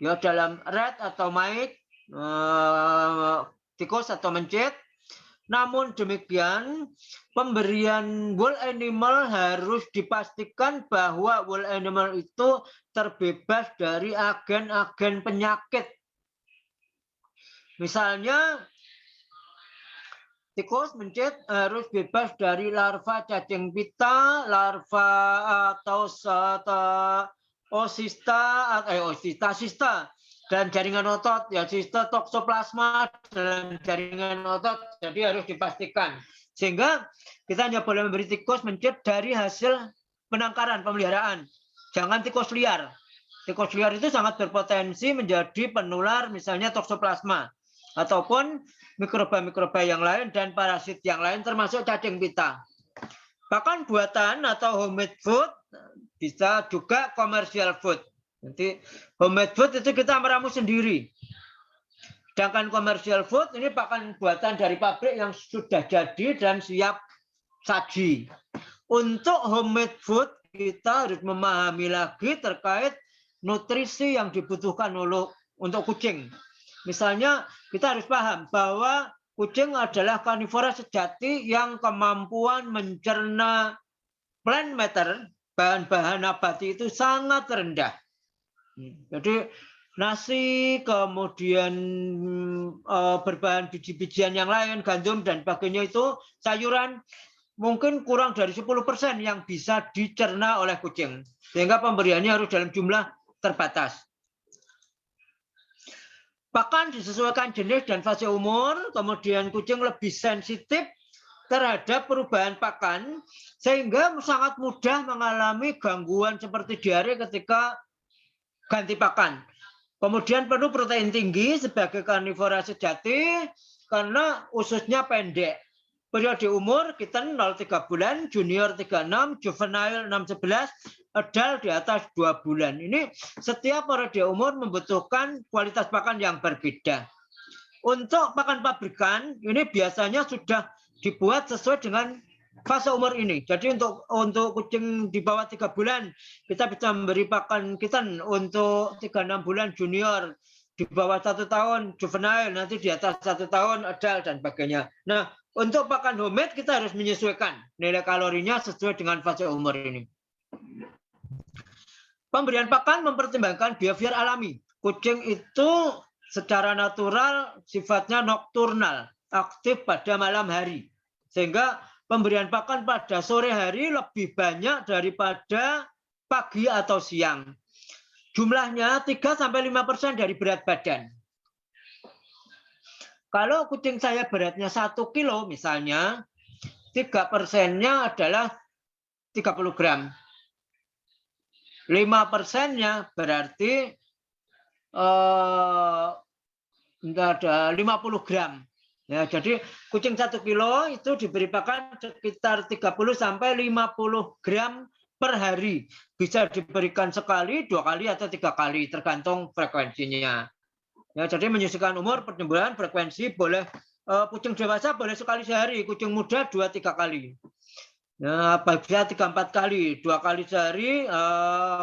Ya, dalam rat atau mite, tikus atau mencit. Namun demikian, pemberian whole animal harus dipastikan bahwa whole animal itu terbebas dari agen-agen penyakit. Misalnya, tikus mencit harus bebas dari larva cacing pita, larva atau sista dan jaringan otot, ya sista toksoplasma dalam jaringan otot, jadi harus dipastikan. Sehingga kita hanya boleh memberi tikus mencit dari hasil penangkaran, pemeliharaan. Jangan tikus liar. Tikus liar itu sangat berpotensi menjadi penular misalnya toksoplasma ataupun mikroba-mikroba yang lain dan parasit yang lain termasuk cacing pita. Pakan buatan atau homemade food bisa juga commercial food. Nanti homemade food itu kita meramu sendiri. Sedangkan commercial food ini pakan buatan dari pabrik yang sudah jadi dan siap saji. Untuk homemade food kita harus memahami lagi terkait nutrisi yang dibutuhkan untuk kucing. Misalnya kita harus paham bahwa kucing adalah karnivora sejati yang kemampuan mencerna plant matter, bahan-bahan nabati itu sangat rendah. Jadi nasi, kemudian berbahan biji-bijian yang lain, gandum dan sebagainya itu, sayuran, mungkin kurang dari 10% yang bisa dicerna oleh kucing. Sehingga pemberiannya harus dalam jumlah terbatas. Pakan disesuaikan jenis dan fase umur, kemudian kucing lebih sensitif terhadap perubahan pakan, sehingga sangat mudah mengalami gangguan seperti diare ketika ganti pakan. Kemudian perlu protein tinggi sebagai karnivora sejati, karena ususnya pendek. Periode umur kitten 0-3 bulan, junior 36, juvenile 6-11, adult di atas 2 bulan. Ini setiap periode umur membutuhkan kualitas pakan yang berbeda. Untuk pakan pabrikan, ini biasanya sudah dibuat sesuai dengan fase umur ini. Jadi untuk kucing di bawah 3 bulan, kita bisa memberi pakan kitten. Untuk 3-6 bulan junior, di bawah 1 tahun juvenile, nanti di atas 1 tahun adult dan sebagainya. Nah, untuk pakan homemade kita harus menyesuaikan nilai kalorinya sesuai dengan fase umur ini. Pemberian pakan mempertimbangkan behavior alami. Kucing itu secara natural sifatnya nokturnal, aktif pada malam hari. Sehingga pemberian pakan pada sore hari lebih banyak daripada pagi atau siang. Jumlahnya 3-5% dari berat badan. Kalau kucing saya beratnya 1 kilo misalnya, 3%-nya adalah 30 gram. 5%-nya berarti ada 50 gram. Ya, jadi kucing 1 kilo itu diberi pakan sekitar 30-50 gram per hari. Bisa diberikan sekali, 2 kali, atau 3 kali, tergantung frekuensinya. Ya, jadi menyesuaikan umur, pertumbuhan, frekuensi boleh Kucing dewasa boleh sekali sehari, kucing muda 2-3 kali. Nah, bisa 3-4 kali, 2 kali sehari.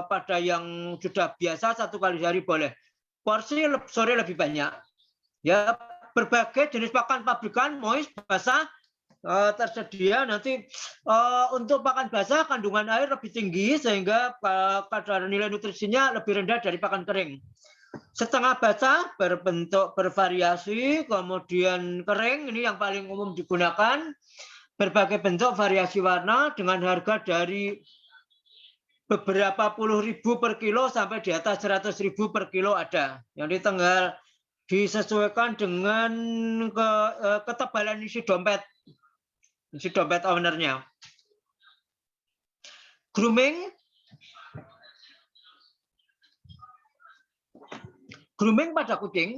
Pada yang sudah biasa 1 kali sehari boleh. Porsi sore lebih banyak. Ya, berbagai jenis pakan pabrikan, moist, basah tersedia. Nanti untuk pakan basah kandungan air lebih tinggi sehingga kadar nilai nutrisinya lebih rendah dari pakan kering. Setengah basah berbentuk bervariasi, kemudian kering ini yang paling umum digunakan, berbagai bentuk variasi warna dengan harga dari beberapa puluh ribu per kilo sampai di atas 100.000 per kilo ada. Yang tinggal disesuaikan dengan ketebalan isi dompet ownernya. Grooming pada kucing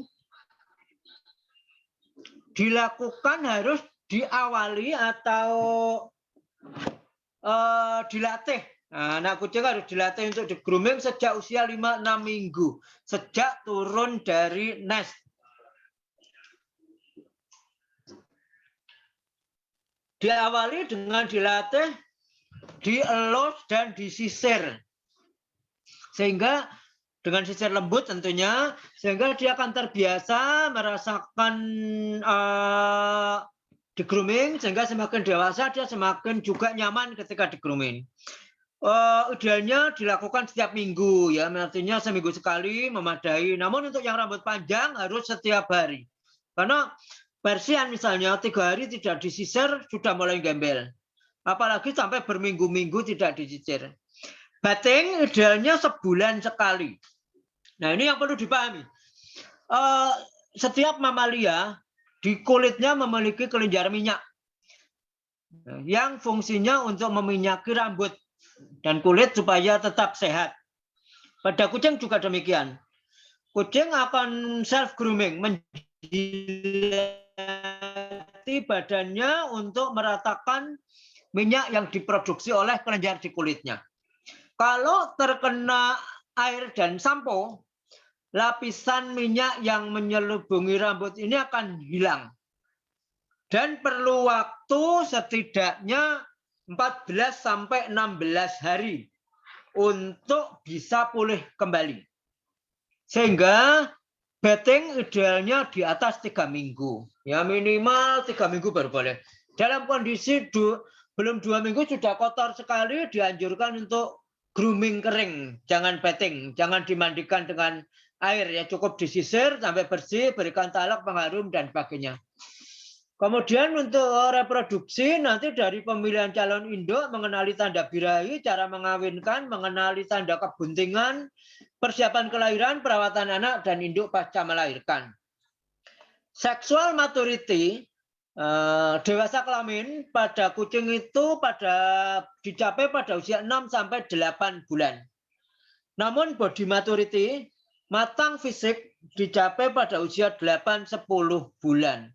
dilakukan harus diawali atau dilatih. Nah, anak kucing harus dilatih untuk di grooming sejak usia 5-6 minggu, sejak turun dari nest. Diawali dengan dilatih, dielus dan disisir. Sehingga dengan sisir lembut tentunya, sehingga dia akan terbiasa merasakan di grooming, sehingga semakin dewasa dia semakin juga nyaman ketika di grooming. Idealnya dilakukan setiap minggu, ya, artinya seminggu sekali memadai. Namun untuk yang rambut panjang harus setiap hari, karena Persian misalnya 3 hari tidak disisir sudah mulai gembel, apalagi sampai berminggu-minggu tidak disisir. Bathing idealnya sebulan sekali. Nah, ini yang perlu dipahami. Setiap mamalia di kulitnya memiliki kelenjar minyak yang fungsinya untuk meminyaki rambut dan kulit supaya tetap sehat. Pada kucing juga demikian. Kucing akan self grooming, menjilati badannya untuk meratakan minyak yang diproduksi oleh kelenjar di kulitnya. Kalau terkena air dan sampo, lapisan minyak yang menyelubungi rambut ini akan hilang. Dan perlu waktu setidaknya 14-16 hari untuk bisa pulih kembali. Sehingga bathing idealnya di atas 3 minggu. Ya, minimal 3 minggu baru boleh. Dalam kondisi belum 2 minggu sudah kotor sekali, dianjurkan untuk grooming kering, jangan bathing, jangan dimandikan dengan air, ya, cukup disisir sampai bersih, berikan talak, pengharum dan sebagainya. Kemudian untuk reproduksi nanti dari pemilihan calon induk, mengenali tanda birahi, cara mengawinkan, mengenali tanda kebuntingan, persiapan kelahiran, perawatan anak dan induk pasca melahirkan. Sexual maturity, dewasa kelamin pada kucing itu dicapai pada usia 6-8 bulan. Namun body maturity, matang fisik, dicapai pada usia 8-10 bulan.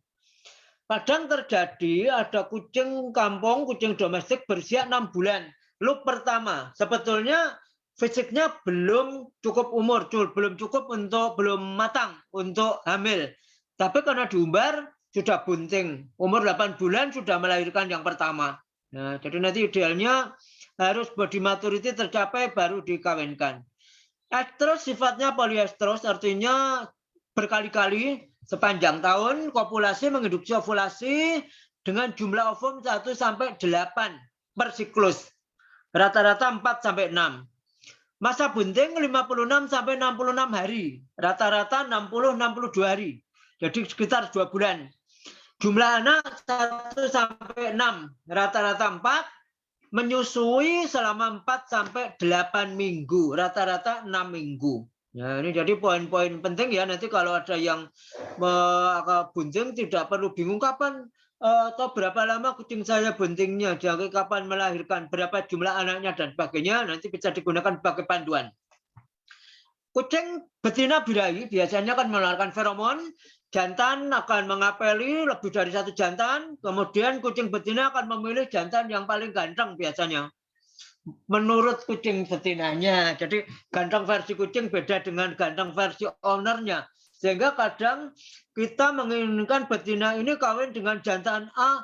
Kadang terjadi ada kucing kampung, kucing domestik berusia 6 bulan. Loop pertama, sebetulnya fisiknya belum cukup umur, belum matang untuk hamil. Tapi karena diumbar, sudah bunting. Umur 8 bulan sudah melahirkan yang pertama. Nah, jadi nanti idealnya harus body maturity tercapai baru dikawinkan. Estrus sifatnya poliestrus, artinya berkali-kali sepanjang tahun, kopulasi menginduksi ovulasi dengan jumlah ovum 1-8 per siklus. Rata-rata 4-6. Masa bunting 56-66 hari. Rata-rata 60-62 hari. Jadi sekitar 2 bulan. Jumlah anak 1-6. Rata-rata 4. Menyusui selama 4-8 minggu. Rata-rata 6 minggu. Nah, ini jadi poin-poin penting ya. Nanti kalau ada yang bunting tidak perlu bingung kapan atau berapa lama kucing saya buntingnya, jadi kapan melahirkan, berapa jumlah anaknya dan sebagainya, nanti bisa digunakan sebagai panduan. Kucing betina birahi biasanya akan mengeluarkan feromon, jantan akan mengapeli lebih dari 1 jantan, kemudian kucing betina akan memilih jantan yang paling ganteng biasanya. Menurut kucing betinanya. Jadi ganteng versi kucing beda dengan ganteng versi ownernya. Sehingga kadang kita menginginkan betina ini kawin dengan jantan A,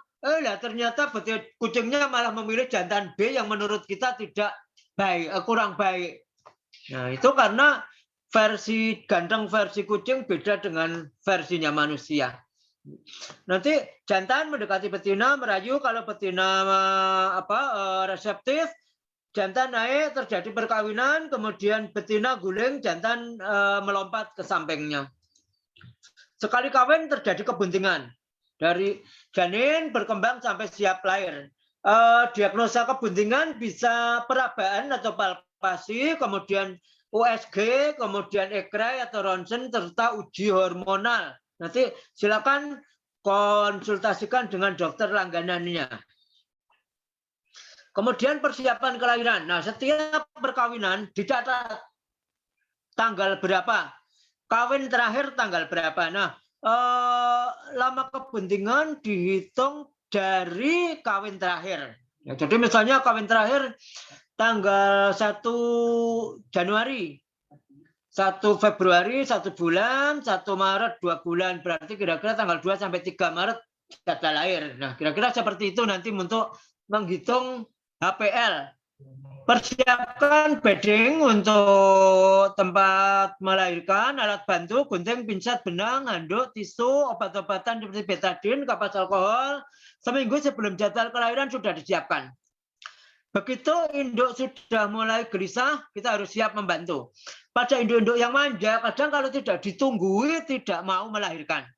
ternyata kucingnya malah memilih jantan B yang menurut kita tidak baik, kurang baik. Nah, itu karena versi ganteng versi kucing beda dengan versinya manusia. Nanti jantan mendekati betina, merayu. Kalau betina reseptif, jantan naik, terjadi perkawinan, kemudian betina guling, jantan melompat ke sampingnya. Sekali kawin terjadi kebuntingan. Dari janin berkembang sampai siap lahir. Diagnosa kebuntingan bisa perabaan atau palpasi, kemudian USG, kemudian ekrai atau ronsen, serta uji hormonal. Nanti silakan konsultasikan dengan dokter langganannya. Kemudian persiapan kelahiran. Nah, setiap perkawinan dicatat tanggal berapa. Kawin terakhir tanggal berapa. Nah, lama kebuntingan dihitung dari kawin terakhir. Ya, jadi misalnya kawin terakhir tanggal 1 Januari, 1 Februari 1 bulan, 1 Maret 2 bulan, berarti kira-kira tanggal 2 sampai 3 Maret jadwal lahir. Nah, kira-kira seperti itu nanti untuk menghitung HPL. Persiapkan bedding untuk tempat melahirkan, alat bantu, gunting, pinset, benang, handuk, tisu, obat-obatan seperti betadine, kapas alkohol. Seminggu sebelum jadwal kelahiran sudah disiapkan. Begitu induk sudah mulai gelisah, kita harus siap membantu. Pada induk-induk yang manja, kadang kalau tidak ditunggui, tidak mau melahirkan.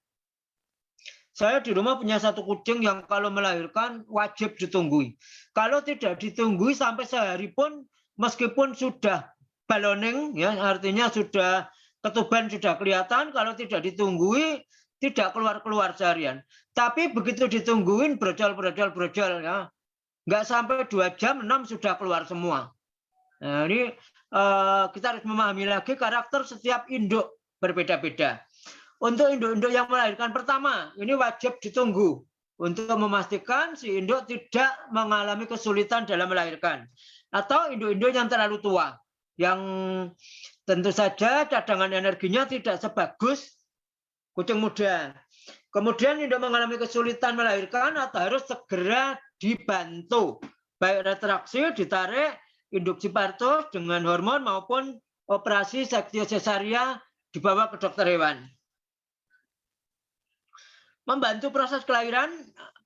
Saya di rumah punya satu kucing yang kalau melahirkan wajib ditunggui. Kalau tidak ditunggui sampai sehari pun, meskipun sudah baloning, ya artinya sudah ketuban sudah kelihatan, kalau tidak ditunggui tidak keluar-keluar seharian. Tapi begitu ditungguin brojol, ya, nggak sampai 2 jam 6 sudah keluar semua. Nah, ini kita harus memahami lagi karakter setiap induk berbeda-beda. Untuk induk-induk yang melahirkan pertama, ini wajib ditunggu untuk memastikan si induk tidak mengalami kesulitan dalam melahirkan. Atau induk-induk yang terlalu tua, yang tentu saja cadangan energinya tidak sebagus kucing muda. Kemudian induk mengalami kesulitan melahirkan atau harus segera dibantu. Baik retraksi, ditarik, induksi partus dengan hormon maupun operasi seksio sesaria dibawa ke dokter hewan. Membantu proses kelahiran,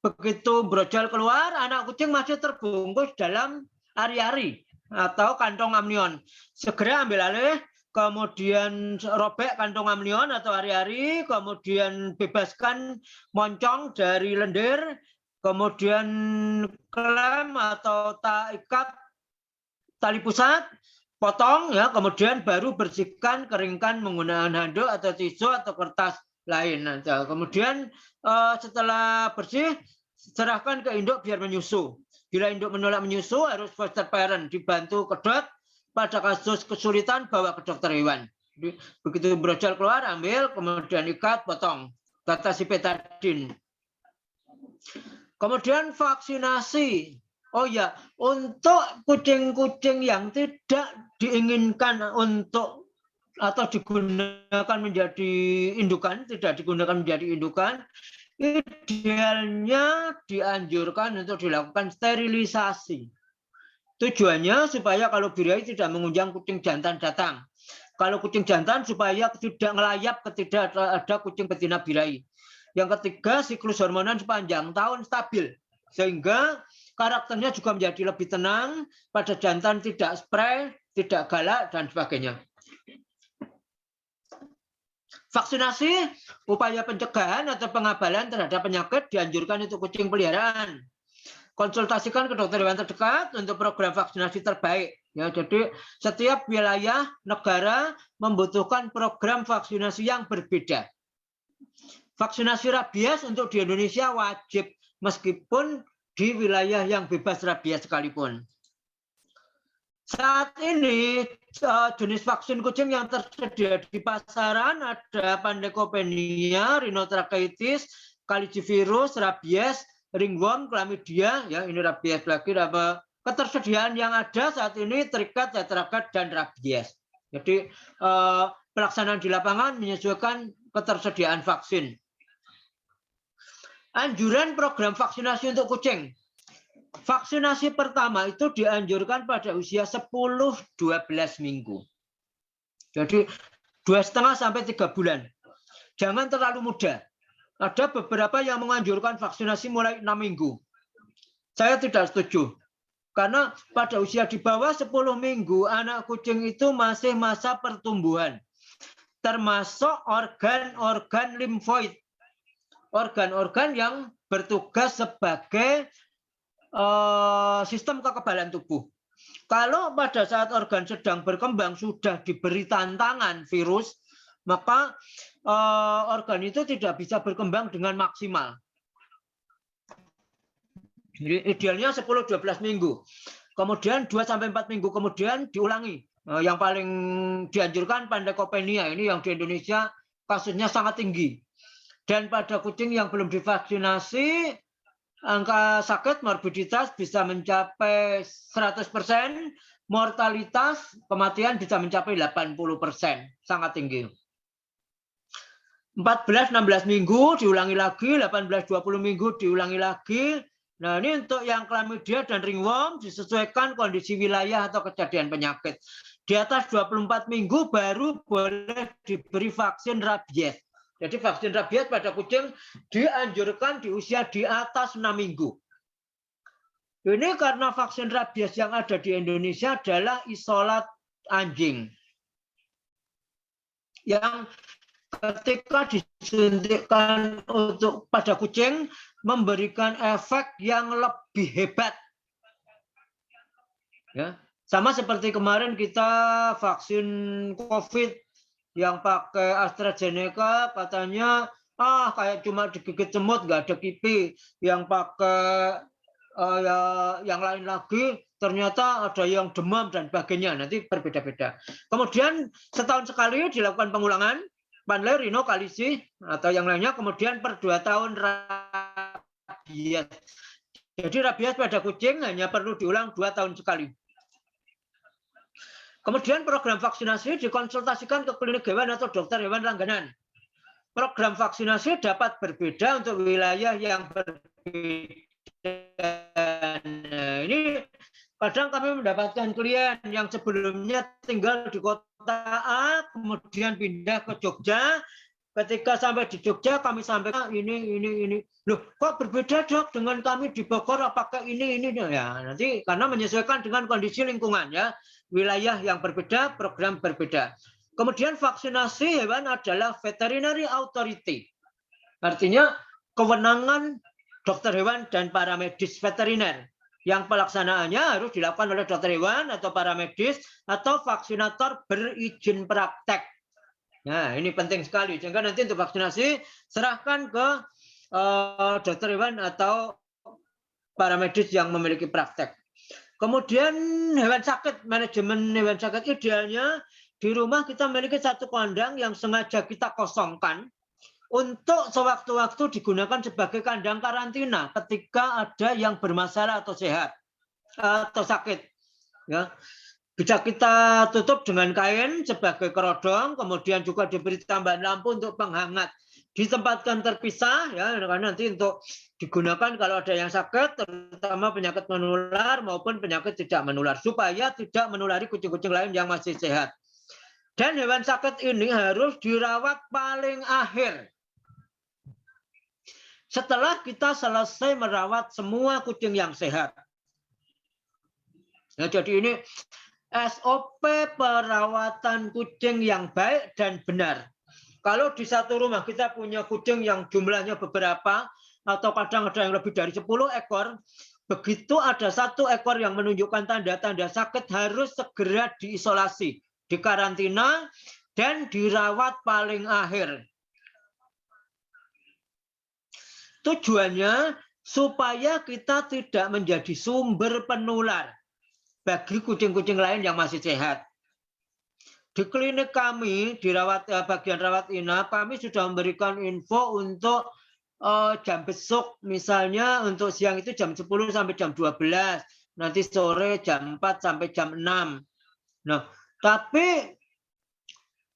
begitu brojol keluar, anak kucing masih terbungkus dalam ari-ari atau kantong amnion. Segera ambil alih, kemudian robek kantong amnion atau ari-ari, kemudian bebaskan moncong dari lendir, kemudian klem atau ikat tali pusat, potong, ya, kemudian baru bersihkan, keringkan menggunakan handuk atau tisu atau kertas lain. Nah, kemudian setelah bersih, serahkan ke induk biar menyusu. Bila induk menolak menyusu, harus foster parent dibantu kedot. Pada kasus kesulitan, bawa ke dokter hewan. Begitu brojol keluar, ambil, kemudian ikat, potong. Batasi betadine. Kemudian vaksinasi. Oh ya, untuk kucing-kucing yang tidak diinginkan untuk atau digunakan menjadi indukan, tidak digunakan menjadi indukan, idealnya dianjurkan untuk dilakukan sterilisasi. Tujuannya supaya kalau birahi tidak mengunjang kucing jantan datang. Kalau kucing jantan supaya tidak ngelayap ketika ada kucing betina birahi. Yang ketiga, siklus hormonan sepanjang tahun stabil. Sehingga karakternya juga menjadi lebih tenang, pada jantan tidak spray, tidak galak, dan sebagainya. Vaksinasi, upaya pencegahan atau pengabalan terhadap penyakit dianjurkan untuk kucing peliharaan. Konsultasikan ke dokter hewan terdekat untuk program vaksinasi terbaik. Ya, jadi setiap wilayah negara membutuhkan program vaksinasi yang berbeda. Vaksinasi rabies untuk di Indonesia wajib, meskipun di wilayah yang bebas rabies sekalipun. Saat ini jenis vaksin kucing yang tersedia di pasaran ada Pandekopenia, rinotracheitis, kalicivirus, rabies, ringworm, chlamydia, ya ini rabies lagi. Ketersediaan yang ada saat ini terikat, tetrakat, dan rabies. Jadi pelaksanaan di lapangan menyesuaikan ketersediaan vaksin. Anjuran program vaksinasi untuk kucing. Vaksinasi pertama itu dianjurkan pada usia 10-12 minggu. Jadi 2,5 sampai 3 bulan. Jangan terlalu muda. Ada beberapa yang menganjurkan vaksinasi mulai 6 minggu. Saya tidak setuju. Karena pada usia di bawah 10 minggu, anak kucing itu masih masa pertumbuhan. Termasuk organ-organ limfoid. Organ-organ yang bertugas sebagai sistem kekebalan tubuh. Kalau pada saat organ sedang berkembang sudah diberi tantangan virus, maka organ itu tidak bisa berkembang dengan maksimal. Jadi idealnya 10-12 minggu. Kemudian 2-4 minggu kemudian diulangi. Yang paling dianjurkan Panleukopenia, ini yang di Indonesia kasusnya sangat tinggi. Dan pada kucing yang belum divaksinasi, angka sakit morbiditas bisa mencapai 100%, mortalitas kematian bisa mencapai 80%, sangat tinggi. 14-16 minggu diulangi lagi, 18-20 minggu diulangi lagi. Nah, ini untuk yang chlamydia dan ringworm disesuaikan kondisi wilayah atau kejadian penyakit. Di atas 24 minggu baru boleh diberi vaksin rabies. Jadi vaksin rabies pada kucing dianjurkan di usia di atas 6 minggu. Ini karena vaksin rabies yang ada di Indonesia adalah isolat anjing. Yang ketika disuntikkan pada kucing memberikan efek yang lebih hebat. Ya, sama seperti kemarin kita vaksin COVID yang pakai AstraZeneca, katanya kayak cuma digigit semut nggak ada kipi. Yang pakai yang lain lagi ternyata ada yang demam dan sebagainya. Nanti berbeda-beda. Kemudian setahun sekali dilakukan pengulangan panle, rino, kalisi atau yang lainnya. Kemudian per 2 tahun rabies. Jadi rabies pada kucing hanya perlu diulang 2 tahun sekali. Kemudian program vaksinasi dikonsultasikan ke klinik hewan atau dokter hewan langganan. Program vaksinasi dapat berbeda untuk wilayah yang berbeda. Nah, ini kadang kami mendapatkan klien yang sebelumnya tinggal di kota A, kemudian pindah ke Jogja. Ketika sampai di Jogja, kami sampaikan ini. Loh, kok berbeda dok dengan kami di Bogor? Apakah ini? Ya, nanti karena menyesuaikan dengan kondisi lingkungan ya. Wilayah yang berbeda, program berbeda. Kemudian vaksinasi hewan adalah veterinary authority. Artinya kewenangan dokter hewan dan para medis veteriner. Yang pelaksanaannya harus dilakukan oleh dokter hewan atau para medis atau vaksinator berizin praktek. Nah, ini penting sekali. Sehingga nanti untuk vaksinasi serahkan ke dokter hewan atau para medis yang memiliki praktek. Kemudian hewan sakit, manajemen hewan sakit idealnya di rumah kita memiliki satu kandang yang sengaja kita kosongkan untuk sewaktu-waktu digunakan sebagai kandang karantina ketika ada yang bermasalah atau sehat atau sakit. Ya. Bisa kita tutup dengan kain sebagai kerodong, kemudian juga diberi tambahan lampu untuk penghangat. Ditempatkan terpisah, ya, karena nanti untuk digunakan kalau ada yang sakit, terutama penyakit menular maupun penyakit tidak menular, supaya tidak menulari kucing-kucing lain yang masih sehat. Dan hewan sakit ini harus dirawat paling akhir. Setelah kita selesai merawat semua kucing yang sehat. Nah, jadi ini SOP perawatan kucing yang baik dan benar. Kalau di satu rumah kita punya kucing yang jumlahnya beberapa, atau kadang ada yang lebih dari 10 ekor, begitu ada 1 ekor yang menunjukkan tanda-tanda sakit harus segera diisolasi, dikarantina, dan dirawat paling akhir. Tujuannya supaya kita tidak menjadi sumber penular bagi kucing-kucing lain yang masih sehat. Di klinik kami, di bagian rawat inap, kami sudah memberikan info untuk jam besuk, misalnya untuk siang itu jam 10 sampai jam 12, nanti sore jam 4 sampai jam 6. Nah, tapi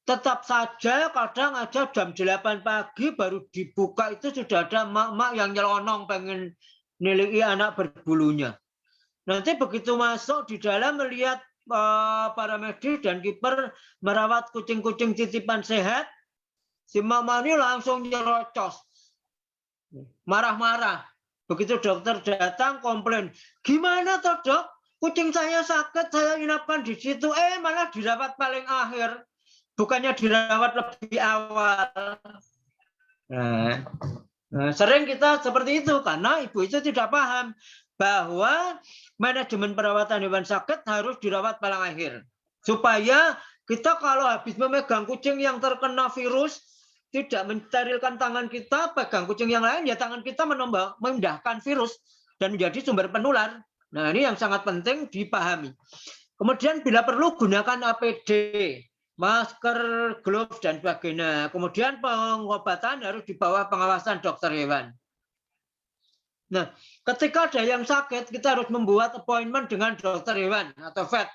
Tetap saja kadang aja jam 8 pagi baru dibuka itu sudah ada emak-emak yang nyelonong pengen nilai anak berbulunya. Nanti begitu masuk di dalam melihat para medis dan kiper merawat kucing-kucing titipan sehat, si mama ini langsung nyerocos, marah-marah. Begitu dokter datang komplain, gimana toh dok? Kucing saya sakit, saya inapkan di situ, malah dirawat paling akhir. Bukannya dirawat lebih awal. Sering kita seperti itu karena ibu itu tidak paham bahwa manajemen perawatan hewan sakit harus dirawat paling akhir. Supaya kita kalau habis memegang kucing yang terkena virus, tidak mensterilkan tangan kita, pegang kucing yang lain, ya tangan kita memindahkan virus dan menjadi sumber penular. Nah, ini yang sangat penting dipahami. Kemudian bila perlu gunakan APD, masker, gloves, dan sebagainya. Kemudian pengobatan harus di bawah pengawasan dokter hewan. Nah, ketika ada yang sakit, kita harus membuat appointment dengan dokter hewan atau vet.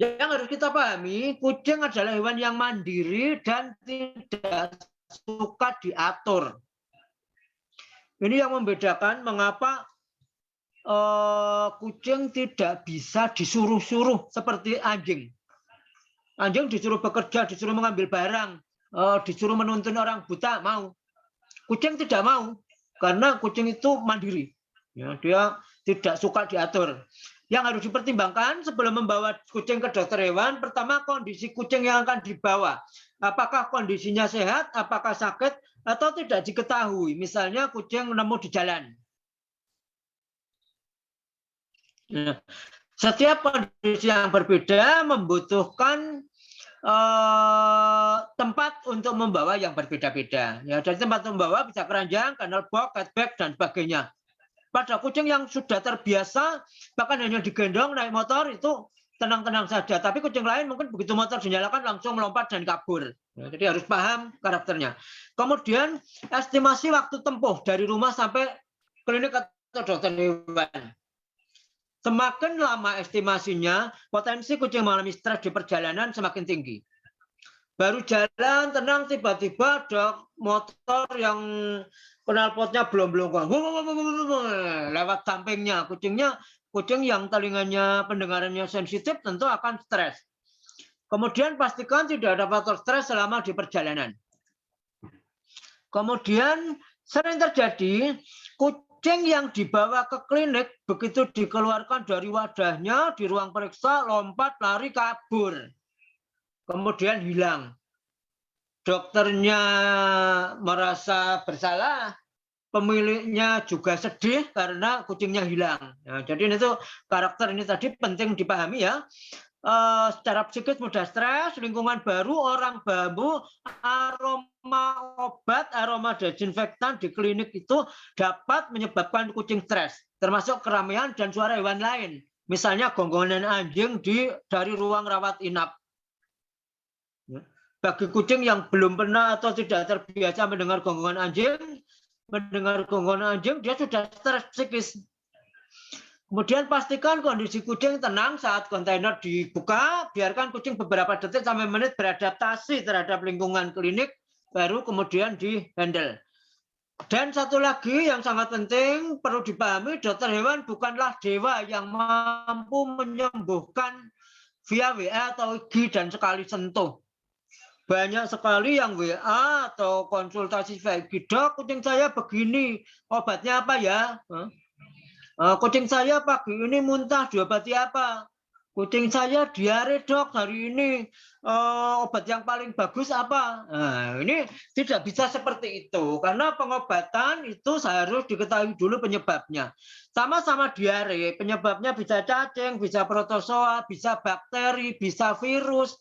Yang harus kita pahami, kucing adalah hewan yang mandiri dan tidak suka diatur. Ini yang membedakan mengapa kucing tidak bisa disuruh-suruh seperti anjing. Anjing disuruh bekerja, disuruh mengambil barang, disuruh menuntun orang buta, mau. Kucing tidak mau, karena kucing itu mandiri. Ya, dia tidak suka diatur. Yang harus dipertimbangkan sebelum membawa kucing ke dokter hewan, pertama kondisi kucing yang akan dibawa. Apakah kondisinya sehat, apakah sakit, atau tidak diketahui. Misalnya kucing nemu di jalan. Nah, setiap kondisi yang berbeda membutuhkan tempat untuk membawa yang berbeda-beda. Ya, dari tempat membawa bisa keranjang, kennel box, cat bag, dan sebagainya. Pada kucing yang sudah terbiasa, bahkan hanya digendong naik motor itu tenang-tenang saja. Tapi kucing lain mungkin begitu motor dinyalakan langsung melompat dan kabur. Ya, jadi harus paham karakternya. Kemudian estimasi waktu tempuh dari rumah sampai klinik atau dokter hewan. Semakin lama estimasinya, potensi kucing mengalami stres di perjalanan semakin tinggi. Baru jalan tenang, tiba-tiba ada motor yang knalpotnya belum lewat sampingnya. Kucing yang telinganya pendengarannya sensitif tentu akan stres. Kemudian pastikan tidak ada faktor stres selama di perjalanan. Kemudian sering terjadi kucing yang dibawa ke klinik, begitu dikeluarkan dari wadahnya, di ruang periksa, lompat, lari, kabur. Kemudian hilang. Dokternya merasa bersalah, pemiliknya juga sedih karena kucingnya hilang. Nah, jadi itu karakter ini tadi penting dipahami ya. Secara psikis mudah stres, lingkungan baru, orang baru, aroma obat, aroma desinfektan di klinik itu dapat menyebabkan kucing stres, termasuk keramaian dan suara hewan lain. Misalnya gonggongan anjing dari ruang rawat inap. Bagi kucing yang belum pernah atau tidak terbiasa mendengar gonggongan anjing, dia sudah stres psikis. Kemudian pastikan kondisi kucing tenang saat kontainer dibuka, biarkan kucing beberapa detik sampai menit beradaptasi terhadap lingkungan klinik, baru kemudian di-handle. Dan satu lagi yang sangat penting perlu dipahami, dokter hewan bukanlah dewa yang mampu menyembuhkan via WA atau IG dan sekali sentuh. Banyak sekali yang WA atau konsultasi via IG, dok kucing saya begini, obatnya apa ya? Kucing saya pagi ini muntah, diobati apa? Kucing saya diare dok hari ini, obat yang paling bagus apa? Nah, ini tidak bisa seperti itu karena pengobatan itu harus diketahui dulu penyebabnya. Sama-sama diare, penyebabnya bisa cacing, bisa protozoa, bisa bakteri, bisa virus,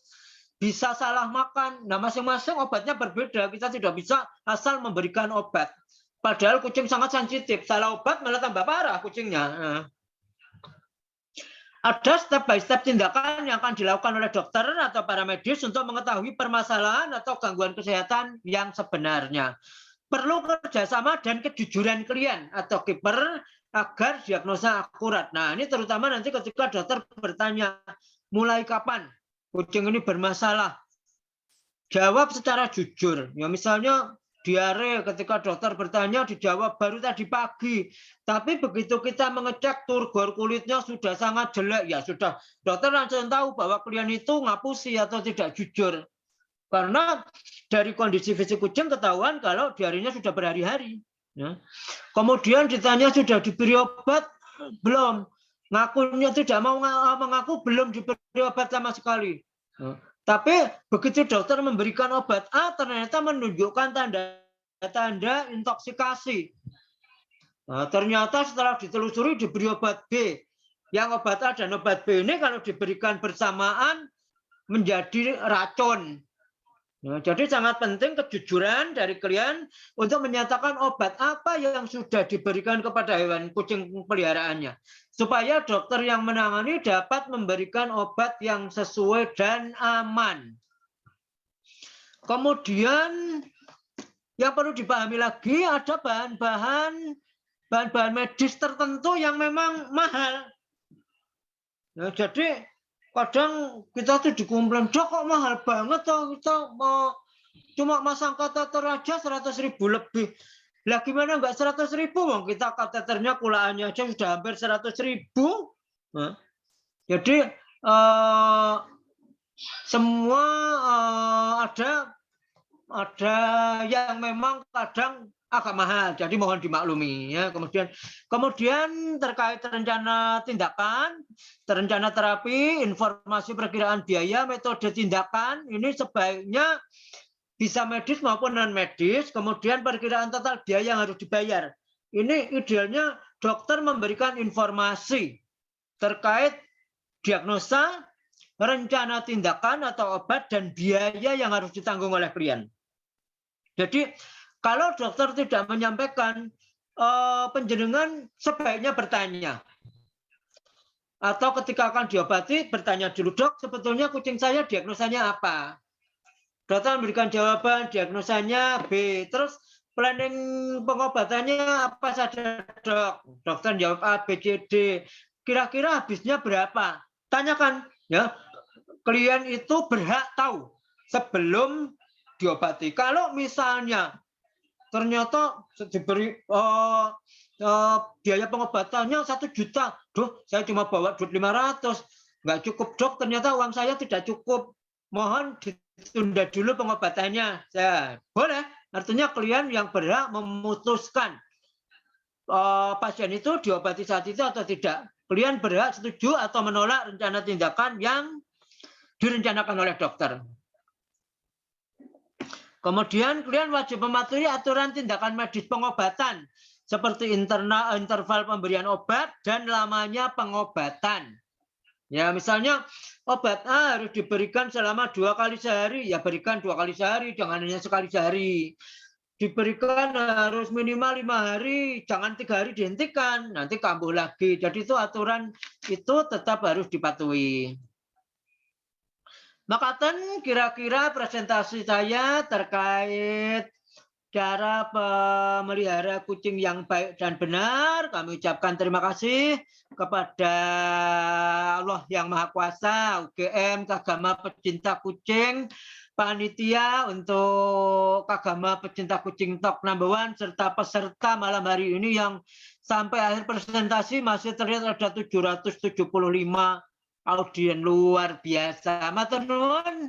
bisa salah makan. Nah, masing-masing obatnya berbeda. Kita tidak bisa asal memberikan obat. Padahal kucing sangat sensitif, salah obat malah tambah parah kucingnya. Nah. Ada step by step tindakan yang akan dilakukan oleh dokter atau para medis untuk mengetahui permasalahan atau gangguan kesehatan yang sebenarnya. Perlu kerjasama dan kejujuran klien atau kiper agar diagnosa akurat. Nah, ini terutama nanti ketika dokter bertanya, mulai kapan kucing ini bermasalah. Jawab secara jujur. Ya misalnya diare, ketika dokter bertanya dijawab baru tadi pagi. Tapi begitu kita mengecek turgor kulitnya sudah sangat jelek, ya sudah dokter langsung tahu bahwa klien itu ngapusi atau tidak jujur. Karena dari kondisi fisik kucing ketahuan kalau diarenya sudah berhari-hari. Ya. Kemudian ditanya sudah diberi obat belum? Ngakunya tidak mau mengaku belum diberi obat sama sekali. Ya. Tapi begitu dokter memberikan obat A ternyata menunjukkan tanda-tanda intoksikasi. Nah, ternyata setelah ditelusuri diberi obat B. Yang obat A dan obat B ini kalau diberikan bersamaan menjadi racun. Nah, jadi sangat penting kejujuran dari klien untuk menyatakan obat apa yang sudah diberikan kepada hewan kucing peliharaannya. Supaya dokter yang menangani dapat memberikan obat yang sesuai dan aman. Kemudian yang perlu dipahami lagi ada bahan-bahan medis tertentu yang memang mahal. Nah, jadi kadang kita tuh dikomplain, Dok kok mahal banget toh, kita mau cuma masang kateter aja 100.000 lebih. Lah gimana enggak 100.000? Wong kita kateternya kulaannya aja sudah hampir 100.000. Nah, jadi semua ada yang memang kadang agak mahal, jadi mohon dimaklumi ya. Kemudian terkait rencana tindakan, rencana terapi, informasi perkiraan biaya, metode tindakan ini sebaiknya bisa medis maupun non medis. Kemudian perkiraan total biaya yang harus dibayar. Ini idealnya dokter memberikan informasi terkait diagnosa, rencana tindakan atau obat dan biaya yang harus ditanggung oleh klien. Jadi kalau dokter tidak menyampaikan, penjenengan sebaiknya bertanya. Atau ketika akan diobati, bertanya dulu, Dok, sebetulnya kucing saya diagnosanya apa? Dokter memberikan jawaban, diagnosanya B. Terus planning pengobatannya apa saja, Dok? Dokter jawab A, B, C, D. Kira-kira habisnya berapa? Tanyakan. Ya, klien itu berhak tahu sebelum diobati. Kalau misalnya ternyata diberi biaya pengobatannya 1 juta. Duh, saya cuma bawa duit 500. Nggak cukup, Dok. Ternyata uang saya tidak cukup. Mohon ditunda dulu pengobatannya. Ya, boleh. Artinya klien yang berhak memutuskan pasien itu diobati saat itu atau tidak. Klien berhak setuju atau menolak rencana tindakan yang direncanakan oleh dokter. Kemudian klien wajib mematuhi aturan tindakan medis pengobatan seperti interval pemberian obat dan lamanya pengobatan. Ya, misalnya obat A harus diberikan selama 2 kali sehari, ya berikan 2 kali sehari, jangan hanya sekali sehari. Diberikan harus minimal 5 hari, jangan 3 hari dihentikan, nanti kambuh lagi. Jadi itu aturan itu tetap harus dipatuhi. Makaten kira-kira presentasi saya terkait cara memelihara kucing yang baik dan benar. Kami ucapkan terima kasih kepada Allah yang Maha Kuasa, UGM, Kagama Pecinta Kucing, panitia untuk Kagama Pecinta Kucing Talk Number One, serta peserta malam hari ini yang sampai akhir presentasi masih terlihat ada 775 audien luar biasa. Matur nuwun.